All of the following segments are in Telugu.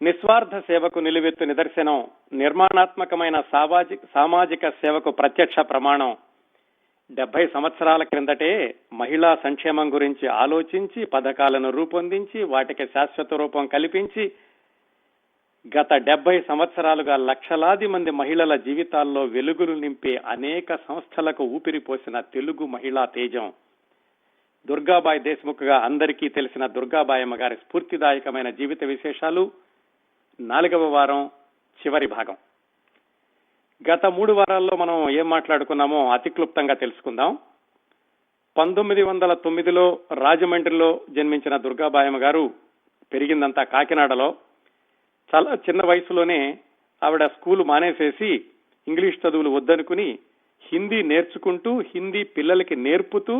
నిస్వార్థ సేవకు నిలువెత్తు నిదర్శనం, నిర్మాణాత్మకమైన సామాజిక సేవకు ప్రత్యక్ష ప్రమాణం. 70 సంవత్సరాల క్రిందటే మహిళా సంక్షేమం గురించి ఆలోచించి పథకాలను రూపొందించి వాటికి శాశ్వత రూపం కల్పించి గత 70 సంవత్సరాలుగా లక్షలాది మంది మహిళల జీవితాల్లో వెలుగులు నింపే అనేక సంస్థలకు ఊపిరిపోసిన తెలుగు మహిళా తేజం దుర్గాబాయి దేశ్ముఖ్గా అందరికీ తెలిసిన దుర్గాబాయమ్మ గారి స్ఫూర్తిదాయకమైన జీవిత విశేషాలు 4వ వారం చివరి భాగం. గత 3 వారాల్లో మనం ఏం మాట్లాడుకున్నామో అతి క్లుప్తంగా తెలుసుకుందాం. 1909లో రాజమండ్రిలో జన్మించిన దుర్గాబాయమ్మ గారు పెరిగిందంతా కాకినాడలో. చాలా చిన్న వయసులోనే ఆవిడ స్కూలు మానేసేసి ఇంగ్లీష్ చదువులు వద్దనుకుని హిందీ నేర్చుకుంటూ హిందీ పిల్లలకి నేర్పుతూ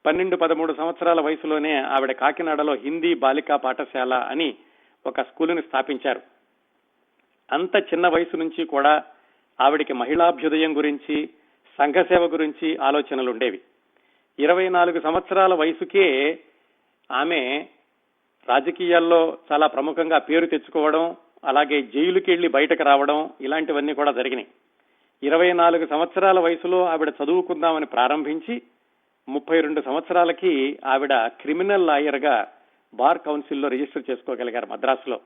12-13 సంవత్సరాల వయసులోనే ఆవిడ కాకినాడలో హిందీ బాలికా పాఠశాల అని ఒక స్కూలుని స్థాపించారు. అంత చిన్న వయసు నుంచి కూడా ఆవిడికి మహిళాభ్యుదయం గురించి సంఘసేవ గురించి ఆలోచనలు ఉండేవి. 24 సంవత్సరాల వయసుకే ఆమె రాజకీయాల్లో చాలా ప్రముఖంగా పేరు తెచ్చుకోవడం, అలాగే జైలుకి వెళ్లి బయటకు రావడం ఇలాంటివన్నీ కూడా జరిగినాయి. 24 సంవత్సరాల వయసులో ఆవిడ చదువుకుందామని ప్రారంభించి 32 సంవత్సరాలకి ఆవిడ క్రిమినల్ లాయర్ గా బార్ కౌన్సిల్లో రిజిస్టర్ చేసుకోగలిగారు మద్రాసులో.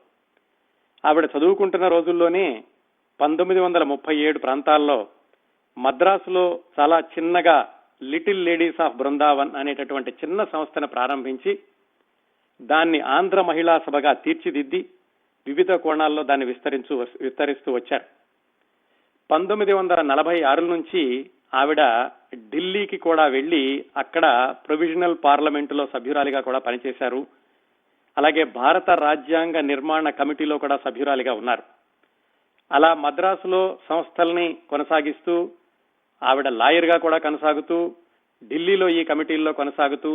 ఆవిడ చదువుకుంటున్న రోజుల్లోనే 1937 ప్రాంతాల్లో మద్రాసులో చాలా చిన్నగా లిటిల్ లేడీస్ ఆఫ్ బృందావన్ అనేటటువంటి చిన్న సంస్థను ప్రారంభించి దాన్ని ఆంధ్ర మహిళా సభగా తీర్చిదిద్ది వివిధ కోణాల్లో దాన్ని విస్తరిస్తూ వచ్చారు. 1946 నుంచి ఆవిడ ఢిల్లీకి కూడా వెళ్లి అక్కడ ప్రొవిజనల్ పార్లమెంటులో సభ్యురాలిగా కూడా పనిచేశారు. అలాగే భారత రాజ్యాంగ నిర్మాణ కమిటీలో కూడా సభ్యురాలిగా ఉన్నారు. అలా మద్రాసులో సంస్థల్ని కొనసాగిస్తూ ఆవిడ లాయర్ గా కూడా కొనసాగుతూ ఢిల్లీలో ఈ కమిటీల్లో కొనసాగుతూ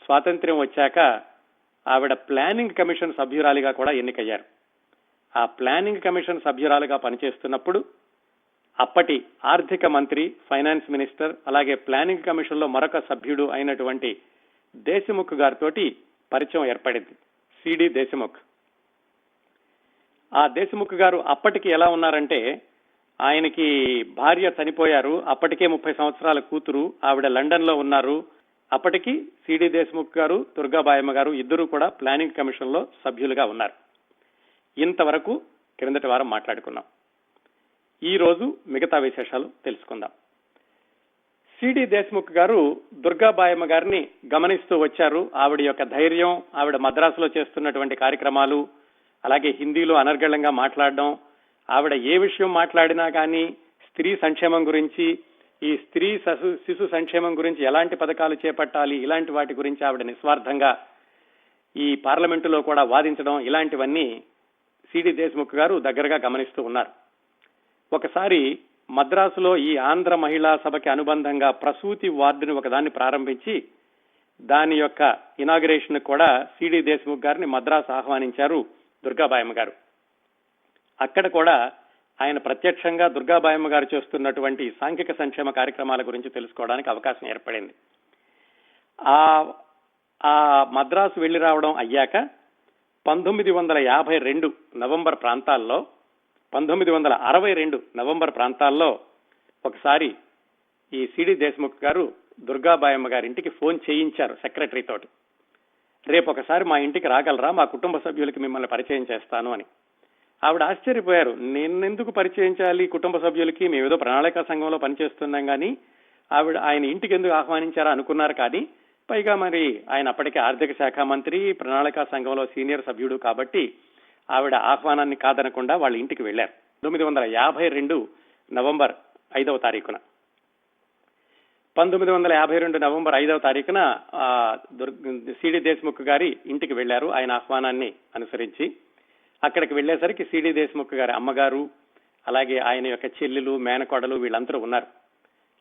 స్వాతంత్ర్యం వచ్చాక ఆవిడ ప్లానింగ్ కమిషన్ సభ్యురాలిగా కూడా ఎన్నికయ్యారు. ఆ ప్లానింగ్ కమిషన్ సభ్యురాలిగా పనిచేస్తున్నప్పుడు అప్పటి ఆర్థిక మంత్రి, ఫైనాన్స్ మినిస్టర్, అలాగే ప్లానింగ్ కమిషన్ లో మరొక సభ్యుడు అయినటువంటి దేశముఖ్ గారితో పరిచయం ఏర్పడింది. సిడి దేశముఖ్. ఆ దేశముఖ్ గారు అప్పటికి ఎలా ఉన్నారంటే ఆయనకి భార్య చనిపోయారు, అప్పటికే 30 సంవత్సరాల కూతురు, ఆవిడ లండన్ లో ఉన్నారు. అప్పటికి సిడి దేశముఖ్ గారు, దుర్గాబాయమ్మ గారు ఇద్దరు కూడా ప్లానింగ్ కమిషన్ లో సభ్యులుగా ఉన్నారు. ఇంతవరకు క్రిందటి వారం మాట్లాడుకున్నాం. ఈ రోజు మిగతా విశేషాలు తెలుసుకుందాం. సిడి దేశ్ముఖ్ గారు దుర్గాబాయమ్మ గారిని గమనిస్తూ వచ్చారు. ఆవిడ యొక్క ధైర్యం, ఆవిడ మద్రాసులో చేస్తున్నటువంటి కార్యక్రమాలు, అలాగే హిందీలో అనర్గళంగా మాట్లాడడం, ఆవిడ ఏ విషయం మాట్లాడినా కానీ స్త్రీ సంక్షేమం గురించి, ఈ స్త్రీ శిశు సంక్షేమం గురించి ఎలాంటి పథకాలు చేపట్టాలి, ఇలాంటి వాటి గురించి ఆవిడ నిస్వార్థంగా ఈ పార్లమెంటులో కూడా వాదించడం, ఇలాంటివన్నీ సిడి దేశ్ముఖ్ గారు దగ్గరగా గమనిస్తూ ఉన్నారు. ఒకసారి మద్రాసులో ఈ ఆంధ్ర మహిళా సభకి అనుబంధంగా ప్రసూతి వార్డుని ఒకదాన్ని ప్రారంభించి దాని యొక్క ఇనాగరేషన్ కూడా సిడి దేశ్ముఖ్ గారిని మద్రాసు ఆహ్వానించారు దుర్గాబాయమ్మ గారు. అక్కడ కూడా ఆయన ప్రత్యక్షంగా దుర్గాబాయమ్మ గారు చేస్తున్నటువంటి సాంఘిక సంక్షేమ కార్యక్రమాల గురించి తెలుసుకోవడానికి అవకాశం ఏర్పడింది. ఆ మద్రాసు వెళ్లి రావడం అయ్యాక 1952 నవంబర్ ప్రాంతాల్లో 1962 నవంబర్ ప్రాంతాల్లో ఒకసారి ఈ సిడి దేశ్ముఖ్ గారు దుర్గాబాయమ్మ గారి ఇంటికి ఫోన్ చేయించారు సెక్రటరీ తోటి. రేపు ఒకసారి మా ఇంటికి రాగలరా, మా కుటుంబ సభ్యులకి మిమ్మల్ని పరిచయం చేస్తాను అని. ఆవిడ ఆశ్చర్యపోయారు. నేనెందుకు పరిచయం చేయాలి కుటుంబ సభ్యులకి, మేమేదో ప్రణాళికా సంఘంలో పనిచేస్తున్నాం కానీ ఆయన ఇంటికి ఎందుకు ఆహ్వానించారా అనుకున్నారు. కానీ పైగా మరి ఆయన అప్పటికే ఆర్థిక శాఖ మంత్రి, ప్రణాళికా సంఘంలో సీనియర్ సభ్యుడు కాబట్టి ఆవిడ ఆహ్వానాన్ని కాదనకుండా వాళ్ళ ఇంటికి వెళ్లారు. 1952 నవంబర్ 5వ తారీఖున 1952 నవంబర్ 5వ తారీఖున సిడి దేశ్ముఖ్ గారి ఇంటికి వెళ్లారు ఆయన ఆహ్వానాన్ని అనుసరించి. అక్కడికి వెళ్లేసరికి సిడి దేశ్ముఖ్ గారి అమ్మగారు, అలాగే ఆయన యొక్క చెల్లెలు, మేనకోడలు వీళ్ళందరూ ఉన్నారు.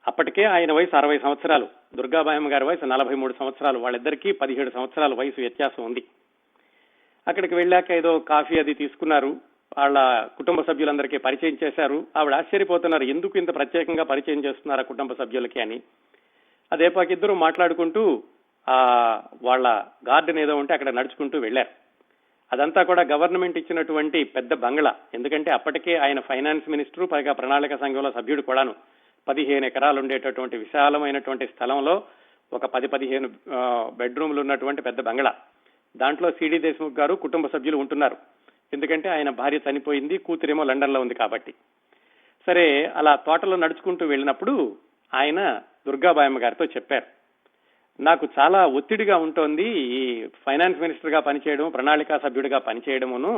అప్పటికే ఆయన వయసు 60 సంవత్సరాలు, దుర్గాబాయమ్మ గారి వయసు 43 సంవత్సరాలు. వాళ్ళిద్దరికీ 17 సంవత్సరాల వయసు వ్యత్యాసం ఉంది. అక్కడికి వెళ్ళాక ఏదో కాఫీ అది తీసుకున్నారు, వాళ్ళ కుటుంబ సభ్యులందరికీ పరిచయం చేశారు. ఆవిడ ఆశ్చర్యపోతున్నారు, ఎందుకు ఇంత ప్రత్యేకంగా పరిచయం చేస్తున్నారా కుటుంబ సభ్యులకి అని. అదేపాకి ఇద్దరు మాట్లాడుకుంటూ వాళ్ళ గార్డెన్ ఏదో ఉంటే అక్కడ నడుచుకుంటూ వెళ్లారు. అదంతా కూడా గవర్నమెంట్ ఇచ్చినటువంటి పెద్ద బంగ్లా. ఎందుకంటే అప్పటికే ఆయన ఫైనాన్స్ మినిస్టర్, పైగా ప్రణాళిక సంఘంలో సభ్యుడు కూడాను. 15 ఎకరాలు ఉండేటటువంటి విశాలమైనటువంటి స్థలంలో ఒక 10-15 బెడ్రూమ్లు ఉన్నటువంటి పెద్ద బంగ్లా. దాంట్లో సిడి దేశ్ముఖ్ గారు కుటుంబ సభ్యులు ఉంటున్నారు. ఎందుకంటే ఆయన భార్య చనిపోయింది, కూతురేమో లండన్ లో ఉంది కాబట్టి. సరే, అలా తోటలో నడుచుకుంటూ వెళ్ళినప్పుడు ఆయన దుర్గాబాయమ్మ గారితో చెప్పారు, నాకు చాలా ఒత్తిడిగా ఉంటోంది ఈ ఫైనాన్స్ మినిస్టర్ గా పనిచేయడం, ప్రణాళికా సభ్యుడిగా పనిచేయడమును,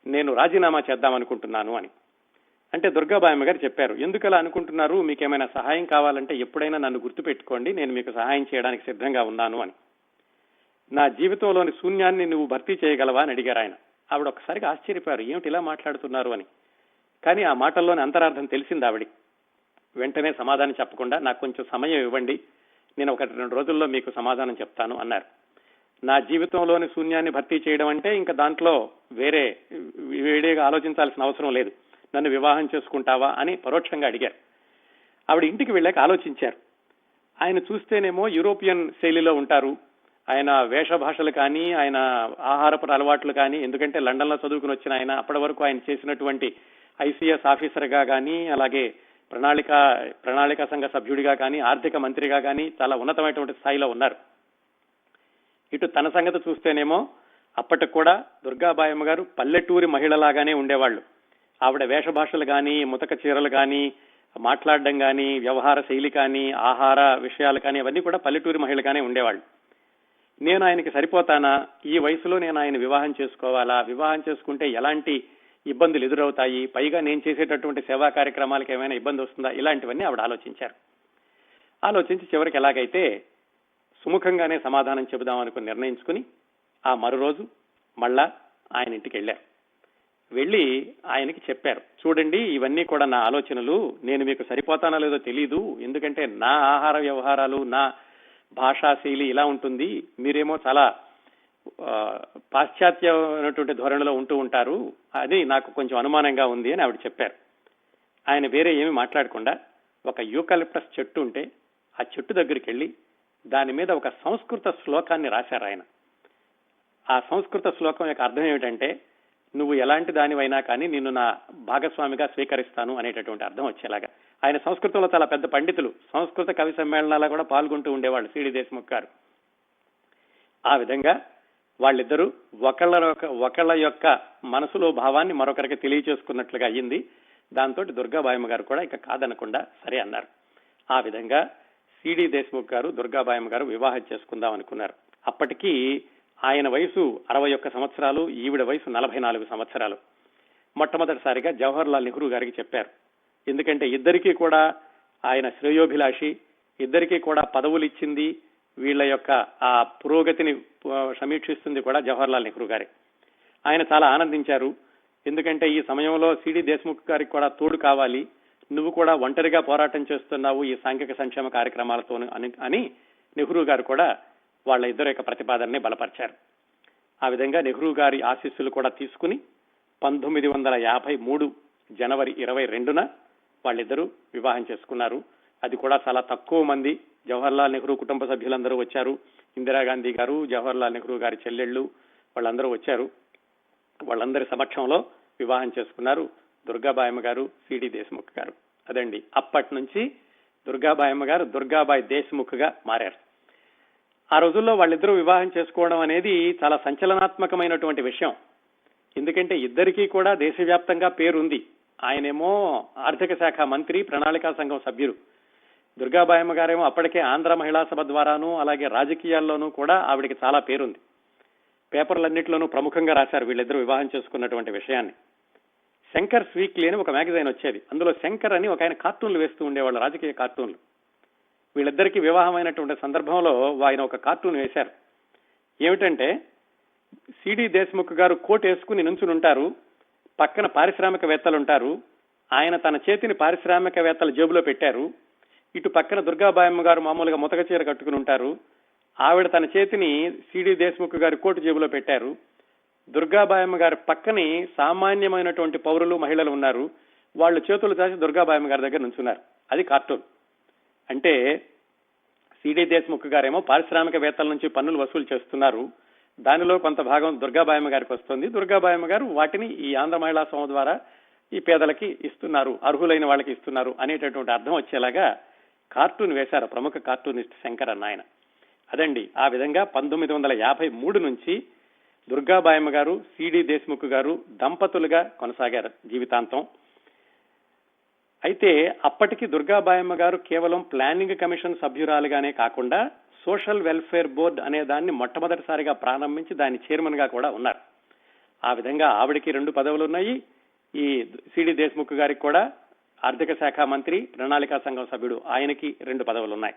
నేను రాజీనామా చేద్దాం అనుకుంటున్నాను అని. అంటే దుర్గాబాయమ్మ గారు చెప్పారు, ఎందుకు అలా అనుకుంటున్నారు, మీకేమైనా సహాయం కావాలంటే ఎప్పుడైనా నన్ను గుర్తుపెట్టుకోండి, నేను మీకు సహాయం చేయడానికి సిద్ధంగా ఉన్నాను అని. నా జీవితంలోని శూన్యాన్ని నువ్వు భర్తీ చేయగలవా అని అడిగారు ఆయన. ఆవిడ ఒక్కసారిగా ఆశ్చర్యపోయారు, ఏమిటి ఇలా మాట్లాడుతున్నారు అని. కానీ ఆ మాటల్లోని అంతరార్థం తెలిసింది ఆవిడ. వెంటనే సమాధానం చెప్పకుండా, నాకు కొంచెం సమయం ఇవ్వండి, నేను 1-2 రోజుల్లో మీకు సమాధానం చెప్తాను అన్నారు. నా జీవితంలోని శూన్యాన్ని భర్తీ చేయడం అంటే ఇంకా దాంట్లో వేరేగా ఆలోచించాల్సిన అవసరం లేదు, నన్ను వివాహం చేసుకుంటావా అని పరోక్షంగా అడిగారు. ఆవిడ ఇంటికి వెళ్ళాక ఆలోచించారు. ఆయన చూస్తేనేమో యూరోపియన్ శైలిలో ఉంటారు, ఆయన వేషభాషలు కానీ, ఆయన ఆహారపు అలవాట్లు కానీ, ఎందుకంటే లండన్ లో చదువుకుని వచ్చిన ఆయన అప్పటి వరకు ఆయన చేసినటువంటి ఐసీఎస్ ఆఫీసర్ గా కానీ, అలాగే ప్రణాళిక సంఘ సభ్యుడిగా కానీ, ఆర్థిక మంత్రిగా కానీ చాలా ఉన్నతమైనటువంటి స్థాయిలో ఉన్నారు. ఇటు తన సంగతి చూస్తేనేమో అప్పటికి కూడా దుర్గాబాయమ్మ గారు పల్లెటూరి మహిళలాగానే ఉండేవాళ్ళు. ఆవిడ వేషభాషలు కానీ, ముతక చీరలు కానీ, మాట్లాడడం కానీ, వ్యవహార శైలి కానీ, ఆహార విషయాలు కానీ, అవన్నీ కూడా పల్లెటూరి మహిళగానే ఉండేవాళ్ళు. నేను ఆయనకి సరిపోతానా, ఈ వయసులో నేను ఆయన వివాహం చేసుకోవాలా, వివాహం చేసుకుంటే ఎలాంటి ఇబ్బందులు ఎదురవుతాయి, పైగా నేను చేసేటటువంటి సేవా కార్యక్రమాలకు ఏమైనా ఇబ్బంది వస్తుందా, ఇలాంటివన్నీ ఆవిడ ఆలోచించారు. ఆలోచించి చివరికి ఎలాగైతే సుముఖంగానే సమాధానం చెబుదాం అనుకుని నిర్ణయించుకుని ఆ మరో రోజు మళ్ళా ఆయన ఇంటికి వెళ్ళారు. వెళ్ళి ఆయనకి చెప్పారు, చూడండి ఇవన్నీ కూడా నా ఆలోచనలు, నేను మీకు సరిపోతానో లేదో తెలీదు, ఎందుకంటే నా ఆహార వ్యవహారాలు, నా భాషా శైలి ఇలా ఉంటుంది, మీరేమో చాలా పాశ్చాత్యమైనటువంటి ధోరణిలో ఉంటూ ఉంటారు, అది నాకు కొంచెం అనుమానంగా ఉంది అని ఆవిడ చెప్పారు. ఆయన వేరే ఏమి మాట్లాడకుండా ఒక యూకలిప్టస్ చెట్టు ఉంటే ఆ చెట్టు దగ్గరికి వెళ్ళి దాని మీద ఒక సంస్కృత శ్లోకాన్ని రాశారు ఆయన. ఆ సంస్కృత శ్లోకం యొక్క అర్థం ఏమిటంటే, నువ్వు ఎలాంటి దానివైనా కానీ నిన్ను నా భాగస్వామిగా స్వీకరిస్తాను అనేటటువంటి అర్థం వచ్చేలాగా. ఆయన సంస్కృతంలో చాలా పెద్ద పండితులు, సంస్కృత కవి సమ్మేళనాల్లో కూడా పాల్గొంటూ ఉండేవాళ్ళు సిడి దేశ్ముఖ్ గారు. ఆ విధంగా వాళ్ళిద్దరూ ఒకళ్ళ యొక్క మనసులో భావాన్ని మరొకరికి తెలియచేసుకున్నట్లుగా అయ్యింది. దాంతో దుర్గాబాయమ్మ గారు కూడా ఇక కాదనకుండా సరే అన్నారు. ఆ విధంగా సిడి దేశ్ముఖ్ గారు దుర్గాబాయమ్మ గారు వివాహం చేసుకుందాం అనుకున్నారు. అప్పటికి ఆయన వయసు 61 సంవత్సరాలు, ఈవిడ వయసు 44 సంవత్సరాలు. మొట్టమొదటిసారిగా జవహర్ లాల్ నెహ్రూ గారికి చెప్పారు. ఎందుకంటే ఇద్దరికీ కూడా ఆయన శ్రేయోభిలాషి, ఇద్దరికీ కూడా పదవులు ఇచ్చింది, వీళ్ళ యొక్క ఆ పురోగతిని సమీక్షిస్తుంది కూడా జవహర్ లాల్ నెహ్రూ గారే. ఆయన చాలా ఆనందించారు. ఎందుకంటే ఈ సమయంలో సిడి దేశ్ముఖ్ గారికి కూడా తోడు కావాలి, నువ్వు కూడా ఒంటరిగా పోరాటం చేస్తున్నావు ఈ సాంఘిక సంక్షేమ కార్యక్రమాలతో అని నెహ్రూ గారు కూడా వాళ్ళ ఇద్దరు యొక్క ప్రతిపాదనని బలపరిచారు. ఆ విధంగా నెహ్రూ గారి ఆశీస్సులు కూడా తీసుకుని 1953 జనవరి 22న వాళ్ళిద్దరూ వివాహం చేసుకున్నారు. అది కూడా చాలా తక్కువ మంది, జవహర్ లాల్ నెహ్రూ కుటుంబ సభ్యులందరూ వచ్చారు, ఇందిరాగాంధీ గారు, జవహర్ లాల్ నెహ్రూ గారి చెల్లెళ్ళు వాళ్ళందరూ వచ్చారు. వాళ్ళందరి సమక్షంలో వివాహం చేసుకున్నారు దుర్గాబాయమ్మ గారు, సిడి దేశ్ముఖ్ గారు. అదండి, అప్పటి నుంచి దుర్గాబాయమ్మ గారు దుర్గాబాయ్ దేశ్ముఖ్ గా మారారు. ఆ రోజుల్లో వాళ్ళిద్దరూ వివాహం చేసుకోవడం అనేది చాలా సంచలనాత్మకమైనటువంటి విషయం. ఎందుకంటే ఇద్దరికీ కూడా దేశవ్యాప్తంగా పేరుంది. ఆయనేమో ఆర్థిక శాఖ మంత్రి, ప్రణాళికా సంఘం సభ్యులు. దుర్గాబాయమ్మ గారేమో అప్పటికే ఆంధ్ర మహిళా సభ ద్వారాను, అలాగే రాజకీయాల్లోనూ కూడా ఆవిడికి చాలా పేరుంది. పేపర్లన్నింటిలోనూ ప్రముఖంగా రాశారు వీళ్ళిద్దరూ వివాహం చేసుకున్నటువంటి విషయాన్ని. శంకర్ వీక్లీ అని ఒక మ్యాగజైన్ వచ్చేది, అందులో శంకర్ అని ఒక ఆయన కార్టూన్లు వేస్తూ ఉండేవాళ్ళు, రాజకీయ కార్టూన్లు. వీళ్ళిద్దరికీ వివాహమైనటువంటి సందర్భంలో ఆయన ఒక కార్టూన్ వేశారు. ఏమిటంటే, సిడి దేశ్ముఖ్ గారు కోట్ వేసుకుని నుంచుని ఉంటారు, పక్కన పారిశ్రామికవేత్తలు ఉంటారు, ఆయన తన చేతిని పారిశ్రామికవేత్తల జేబులో పెట్టారు, ఇటు పక్కన దుర్గాబాయమ్మ గారు మామూలుగా ముతక చీర కట్టుకుని ఉంటారు, ఆవిడ తన చేతిని సిడి దేశ్ముఖ్ గారి కోటు జేబులో పెట్టారు, దుర్గాబాయమ్మ గారి పక్కని సామాన్యమైనటువంటి పౌరులు, మహిళలు ఉన్నారు, వాళ్ళు చేతులు చాచి దుర్గాబాయమ్మ గారి దగ్గర నుంచున్నారు. అది కార్టూన్. అంటే సిడి దేశ్ముఖ్ గారేమో పారిశ్రామికవేత్తల నుంచి పన్నులు వసూలు చేస్తున్నారు, దానిలో కొంత భాగం దుర్గాబాయమ్మ గారికి వస్తుంది. దుర్గాబాయమ్మ గారు వాటిని ఈ ఆంధ్ర మహిళా సభ ద్వారా ఈ పేదలకి ఇస్తున్నారు, అర్హులైన వాళ్ళకి ఇస్తున్నారు అనేటటువంటి అర్థం వచ్చేలాగా కార్టూన్ వేశారు ప్రముఖ కార్టూనిస్ట్ శంకర్ అన్న ఆయన. అదండి ఆ విధంగా 1953 నుంచి దుర్గాబాయమ్మ గారు సిడి దేశ్ముఖ్ గారు దంపతులుగా కొనసాగారు జీవితాంతం. అయితే అప్పటికి దుర్గాబాయమ్మ గారు కేవలం ప్లానింగ్ కమిషన్ సభ్యురాలుగానే కాకుండా సోషల్ వెల్ఫేర్ బోర్డ్ అనే దాన్ని మొట్టమొదటిసారిగా ప్రారంభించి దాని చైర్మన్ గా కూడా ఉన్నారు. ఆ విధంగా ఆవిడికి 2 పదవులు ఉన్నాయి. ఈ సిడి దేశ్ముఖ్ గారికి కూడా ఆర్థిక శాఖ మంత్రి, ప్రణాళికా సంఘం సభ్యుడు, ఆయనకి 2 పదవులు ఉన్నాయి.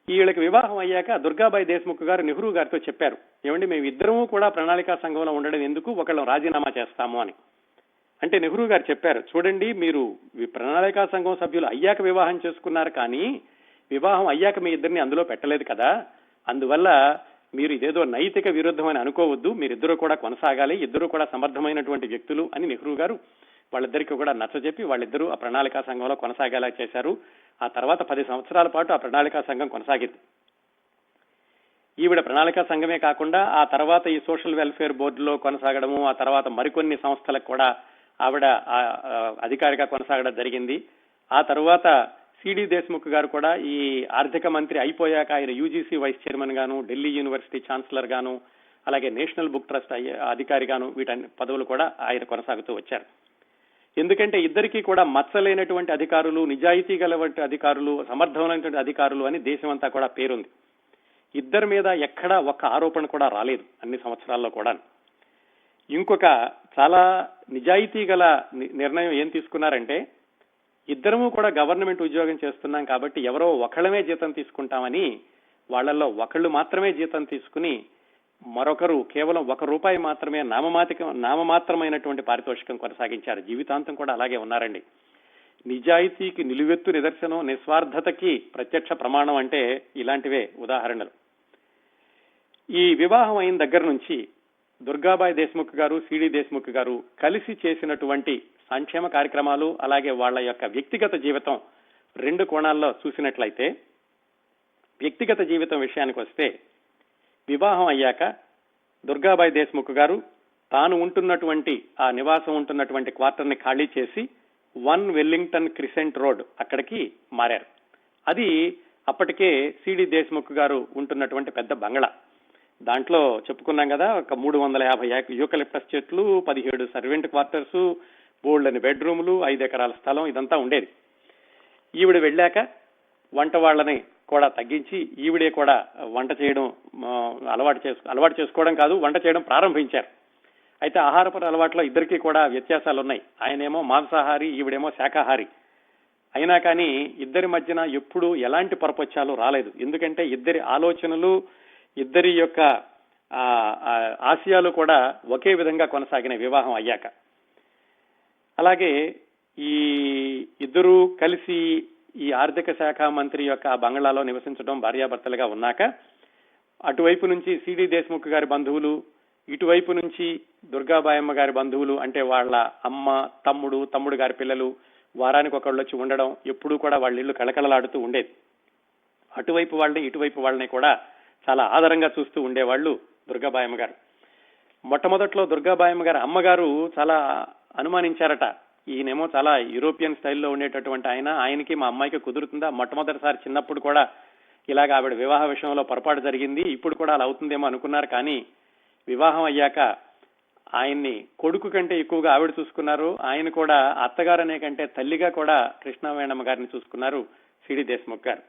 వీళ్ళకి వివాహం అయ్యాక దుర్గాబాయి దేశ్ముఖ్ గారు నెహ్రూ గారితో చెప్పారు, ఏమండి మేము ఇద్దరము కూడా ప్రణాళికా సంఘంలో ఉండడం ఎందుకు, ఒకళ్ళం రాజీనామా చేస్తాము అని. అంటే నెహ్రూ గారు చెప్పారు, చూడండి మీరు ప్రణాళికా సంఘం సభ్యులు అయ్యాక వివాహం చేసుకున్నారు, కానీ వివాహం అయ్యాక మీ ఇద్దరిని అందులో పెట్టలేదు కదా, అందువల్ల మీరు ఇదేదో నైతిక విరుద్ధం అని అనుకోవద్దు, మీరిద్దరూ కూడా కొనసాగాలి, ఇద్దరు కూడా సమర్థమైనటువంటి వ్యక్తులు అని నెహ్రూ గారు వాళ్ళిద్దరికీ కూడా నచ్చజెప్పి వాళ్ళిద్దరూ ఆ ప్రణాళికా సంఘంలో కొనసాగేలా చేశారు. ఆ తర్వాత 10 సంవత్సరాల పాటు ఆ ప్రణాళికా సంఘం కొనసాగింది. ఈవిడ ప్రణాళికా సంఘమే కాకుండా ఆ తర్వాత ఈ సోషల్ వెల్ఫేర్ బోర్డులో కొనసాగడము, ఆ తర్వాత మరికొన్ని సంస్థలకు కూడా ఆవిడ అధికారిగా కొనసాగడం జరిగింది. ఆ తర్వాత సిడి దేశ్ముఖ్ గారు కూడా ఈ ఆర్థిక మంత్రి అయిపోయాక ఆయన యూజీసీ వైస్ చైర్మన్ గాను, ఢిల్లీ యూనివర్సిటీ ఛాన్సలర్ గాను, అలాగే నేషనల్ బుక్ ట్రస్ట్ అధికారిగాను వీటన్ని పదవులు కూడా ఆయన కొనసాగుతూ వచ్చారు. ఎందుకంటే ఇద్దరికీ కూడా మచ్చలేనటువంటి అధికారులు, నిజాయితీ గలవంటి అధికారులు, సమర్థమైనటువంటి అధికారులు అని దేశమంతా కూడా పేరుంది. ఇద్దరి మీద ఎక్కడా ఒక్క ఆరోపణ కూడా రాలేదు అన్ని సంవత్సరాల్లో కూడా. ఇంకొక చాలా నిజాయితీ గల నిర్ణయం ఏం తీసుకున్నారంటే, ఇద్దరము కూడా గవర్నమెంట్ ఉద్యోగం చేస్తున్నాం కాబట్టి ఎవరో ఒకళ్ళమే జీతం తీసుకుంటామని వాళ్ళల్లో ఒకళ్ళు మాత్రమే జీతం తీసుకుని మరొకరు కేవలం ₹1 మాత్రమే నామమాత్రమైనటువంటి పారితోషికం కొనసాగించారు. జీవితాంతం కూడా అలాగే ఉన్నారండి. నిజాయితీకి నిలువెత్తు నిదర్శనం, నిస్వార్థతకి ప్రత్యక్ష ప్రమాణం అంటే ఇలాంటివే ఉదాహరణలు. ఈ వివాహం అయిన దగ్గర నుంచి దుర్గాబాయి దేశ్ముఖ్ గారు, సిడి దేశ్ముఖ్ గారు కలిసి చేసినటువంటి సంక్షేమ కార్యక్రమాలు, అలాగే వాళ్ళ యొక్క వ్యక్తిగత జీవితం 2 కోణాల్లో చూసినట్లయితే, వ్యక్తిగత జీవితం విషయానికి వస్తే వివాహం అయ్యాక దుర్గాబాయి దేశ్ముఖ్ గారు తాను ఉంటున్నటువంటి ఆ నివాసం ఉంటున్నటువంటి క్వార్టర్ ని ఖాళీ చేసి 1 వెల్లింగ్టన్ క్రిసెంట్ రోడ్ అక్కడికి మారారు. అది అప్పటికే సిడి దేశ్ముఖ్ గారు ఉంటున్నటువంటి పెద్ద బంగళా. దాంట్లో చెప్పుకున్నాం కదా, ఒక 350 యూకలిప్టస్ చెట్లు, 17 సర్వెంట్ క్వార్టర్స్, బోల్డని బెడ్రూములు, 5 ఎకరాల స్థలం, ఇదంతా ఉండేది. ఈవిడ వెళ్ళాక వంట వాళ్ళని కూడా తగ్గించి ఈవిడే కూడా వంట చేయడం అలవాటు చేసుకోవడం కాదు, వంట చేయడం ప్రారంభించారు. అయితే ఆహారపర అలవాట్లో ఇద్దరికీ కూడా వ్యత్యాసాలు ఉన్నాయి. ఆయనేమో మాంసాహారి, ఈవిడేమో శాకాహారి. అయినా కానీ ఇద్దరి మధ్యన ఎప్పుడు ఎలాంటి పొరపచ్చాలు రాలేదు. ఎందుకంటే ఇద్దరి ఆలోచనలు, ఇద్దరి యొక్క ఆశయాలు కూడా ఒకే విధంగా కొనసాగిన వివాహం అయ్యాక. అలాగే ఈ ఇద్దరూ కలిసి ఈ ఆర్థిక శాఖ మంత్రి యొక్క బంగ్లాలో నివసించడం భార్యాభర్తలుగా ఉన్నాక, అటువైపు నుంచి సిడి దేశ్ముఖ్ గారి బంధువులు, ఇటువైపు నుంచి దుర్గాబాయమ్మ గారి బంధువులు, అంటే వాళ్ళ అమ్మ, తమ్ముడు గారి పిల్లలు వారానికి ఒకళ్ళు వచ్చి ఉండడం, ఎప్పుడూ కూడా వాళ్ళ ఇల్లు కళకళలాడుతూ ఉండేది. అటువైపు వాళ్ళని ఇటువైపు వాళ్ళని కూడా చాలా ఆదరంగా చూస్తూ ఉండేవాళ్ళు దుర్గాబాయమ్మ గారు. మొట్టమొదట్లో దుర్గాబాయమ్మ గారి అమ్మగారు చాలా అనుమానించారట, ఈయనేమో చాలా యూరోపియన్ స్టైల్లో ఉండేటటువంటి ఆయనకి మా అమ్మాయికి కుదురుతుందా, మొట్టమొదటిసారి చిన్నప్పుడు కూడా ఇలాగ ఆవిడ వివాహ విషయంలో పొరపాటు జరిగింది, ఇప్పుడు కూడా అలా అవుతుందేమో అనుకున్నారు. కానీ వివాహం అయ్యాక ఆయన్ని కొడుకు కంటే ఎక్కువగా ఆవిడ చూసుకున్నారు. ఆయన కూడా అత్తగారు అనే కంటే తల్లిగా కూడా కృష్ణవేణమ్మ గారిని చూసుకున్నారు సిడి దేశ్ముఖ్ గారు.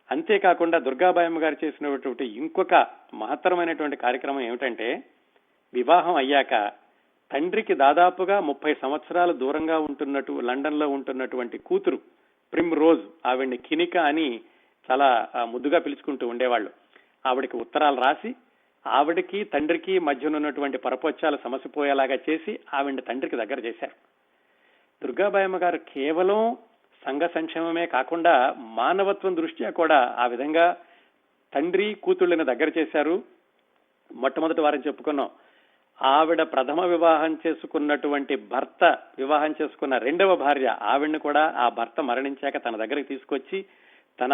అంతేకాకుండా దుర్గాబాయమ్మ గారు చేసినటువంటి ఇంకొక మహత్తరమైనటువంటి కార్యక్రమం ఏమిటంటే, వివాహం అయ్యాక తండ్రికి దాదాపుగా 30 సంవత్సరాలు దూరంగా లండన్ లో ఉంటున్నటువంటి కూతురు ప్రిమ్ రోజ్, ఆవిడ్ని కినిక అని చాలా ముద్దుగా పిలుచుకుంటూ ఉండేవాళ్ళు. ఆవిడకి ఉత్తరాలు రాసి ఆవిడకి తండ్రికి మధ్యనున్నటువంటి పరపొచ్చాలు సమసిపోయేలాగా చేసి ఆవిడ్ని తండ్రికి దగ్గర చేశారు. దుర్గాబాయమ్మ గారు కేవలం సంఘ సంక్షేమమే కాకుండా మానవత్వం దృష్ట్యా కూడా ఆ విధంగా తండ్రి కూతుళ్ళని దగ్గర చేశారు. మొట్టమొదటి వారం చెప్పుకున్నాం, ఆవిడ ప్రథమ వివాహం చేసుకున్నటువంటి భర్త వివాహం చేసుకున్న 2వ భార్య, ఆవిడ్ని కూడా ఆ భర్త మరణించాక తన దగ్గరికి తీసుకొచ్చి తన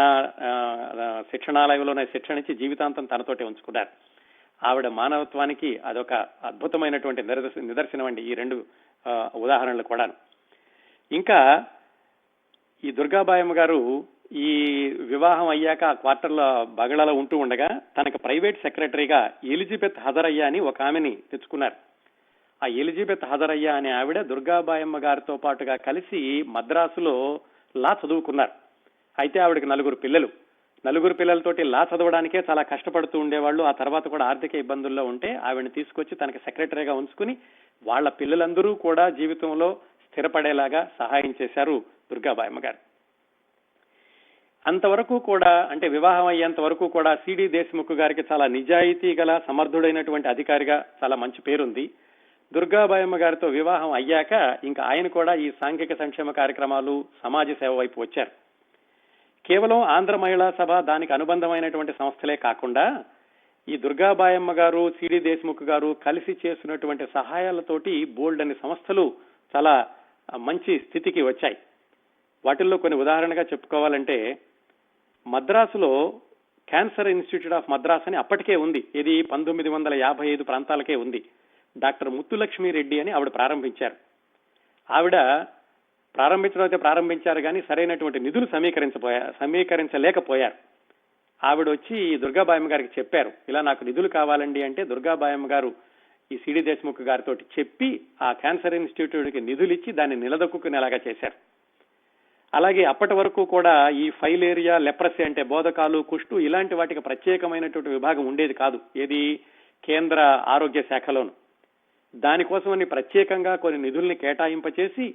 శిక్షణాలయంలోనే శిక్షణ ఇచ్చి జీవితాంతం తనతోటి ఉంచుకున్నారు. ఆవిడ మానవత్వానికి అదొక అద్భుతమైనటువంటి నిదర్శనం అండి ఈ రెండు ఉదాహరణలు కూడా. ఇంకా ఈ దుర్గాబాయమ్మ గారు ఈ వివాహం అయ్యాక ఆ క్వార్టర్లో బంగ్లాలో ఉంటూ ఉండగా తనకు ప్రైవేట్ సెక్రటరీగా ఎలిజబెత్ హజరయ్య అని ఒక ఆమెని తెచ్చుకున్నారు. ఆ ఎలిజబెత్ హజరయ్య అనే ఆవిడ దుర్గాబాయమ్మ గారితో పాటుగా కలిసి మద్రాసులో లా చదువుకున్నారు. అయితే ఆవిడకి నలుగురు పిల్లలతోటి లా చదవడానికే చాలా కష్టపడుతూ ఉండేవాళ్ళు. ఆ తర్వాత కూడా ఆర్థిక ఇబ్బందుల్లో ఉంటే ఆవిడని తీసుకొచ్చి తనకి సెక్రటరీగా ఉంచుకుని వాళ్ళ పిల్లలందరూ కూడా జీవితంలో స్థిరపడేలాగా సహాయం చేశారు దుర్గాబాయమ్మ గారు. అంతవరకు కూడా, అంటే వివాహం అయ్యేంత వరకు కూడా సిడి దేశ్ముఖ్ గారికి చాలా నిజాయితీ గల సమర్థుడైనటువంటి అధికారిగా చాలా మంచి పేరుంది. దుర్గాబాయమ్మ గారితో వివాహం అయ్యాక ఇంకా ఆయన కూడా ఈ సాంఘిక సంక్షేమ కార్యక్రమాలు, సమాజ సేవ వైపు వచ్చారు. కేవలం ఆంధ్ర మహిళా సభ, దానికి అనుబంధమైనటువంటి సంస్థలే కాకుండా ఈ దుర్గాబాయమ్మ గారు, సిడి దేశ్ముఖ్ గారు కలిసి చేసినటువంటి సహాయాలతోటి బోల్డ్ అనే సంస్థలు చాలా మంచి స్థితికి వచ్చాయి. వాటిల్లో కొన్ని ఉదాహరణగా చెప్పుకోవాలంటే, మద్రాసులో క్యాన్సర్ ఇన్స్టిట్యూట్ ఆఫ్ మద్రాస్ అని అప్పటికే ఉంది. ఇది 1955 ప్రాంతాలకే ఉంది. డాక్టర్ ముత్తులక్ష్మిరెడ్డి అని ఆవిడ ప్రారంభించారు. ఆవిడ ప్రారంభించారు కానీ సరైనటువంటి నిధులు సమీకరించలేకపోయారు. ఆవిడ వచ్చి దుర్గాబాయమ్మ గారికి చెప్పారు, ఇలా నాకు నిధులు కావాలండి అంటే దుర్గాబాయమ్మ గారు ఈ సిడి దేశ్ముఖ్ గారితో చెప్పి ఆ క్యాన్సర్ ఇన్స్టిట్యూట్కి నిధులు ఇచ్చి దాన్ని నిలదొక్కునేలాగా చేశారు. అలాగే అప్పటి వరకు కూడా ఈ ఫైలేరియా, లెప్రసీ అంటే బోధకాలు, కుష్టు ఇలాంటి వాటికి ప్రత్యేకమైనటువంటి విభాగం ఉండేది కాదు, ఏది కేంద్ర ఆరోగ్య శాఖలోను. దానికోసమని ప్రత్యేకంగా కొన్ని నిధుల్ని కేటాయింపచేసి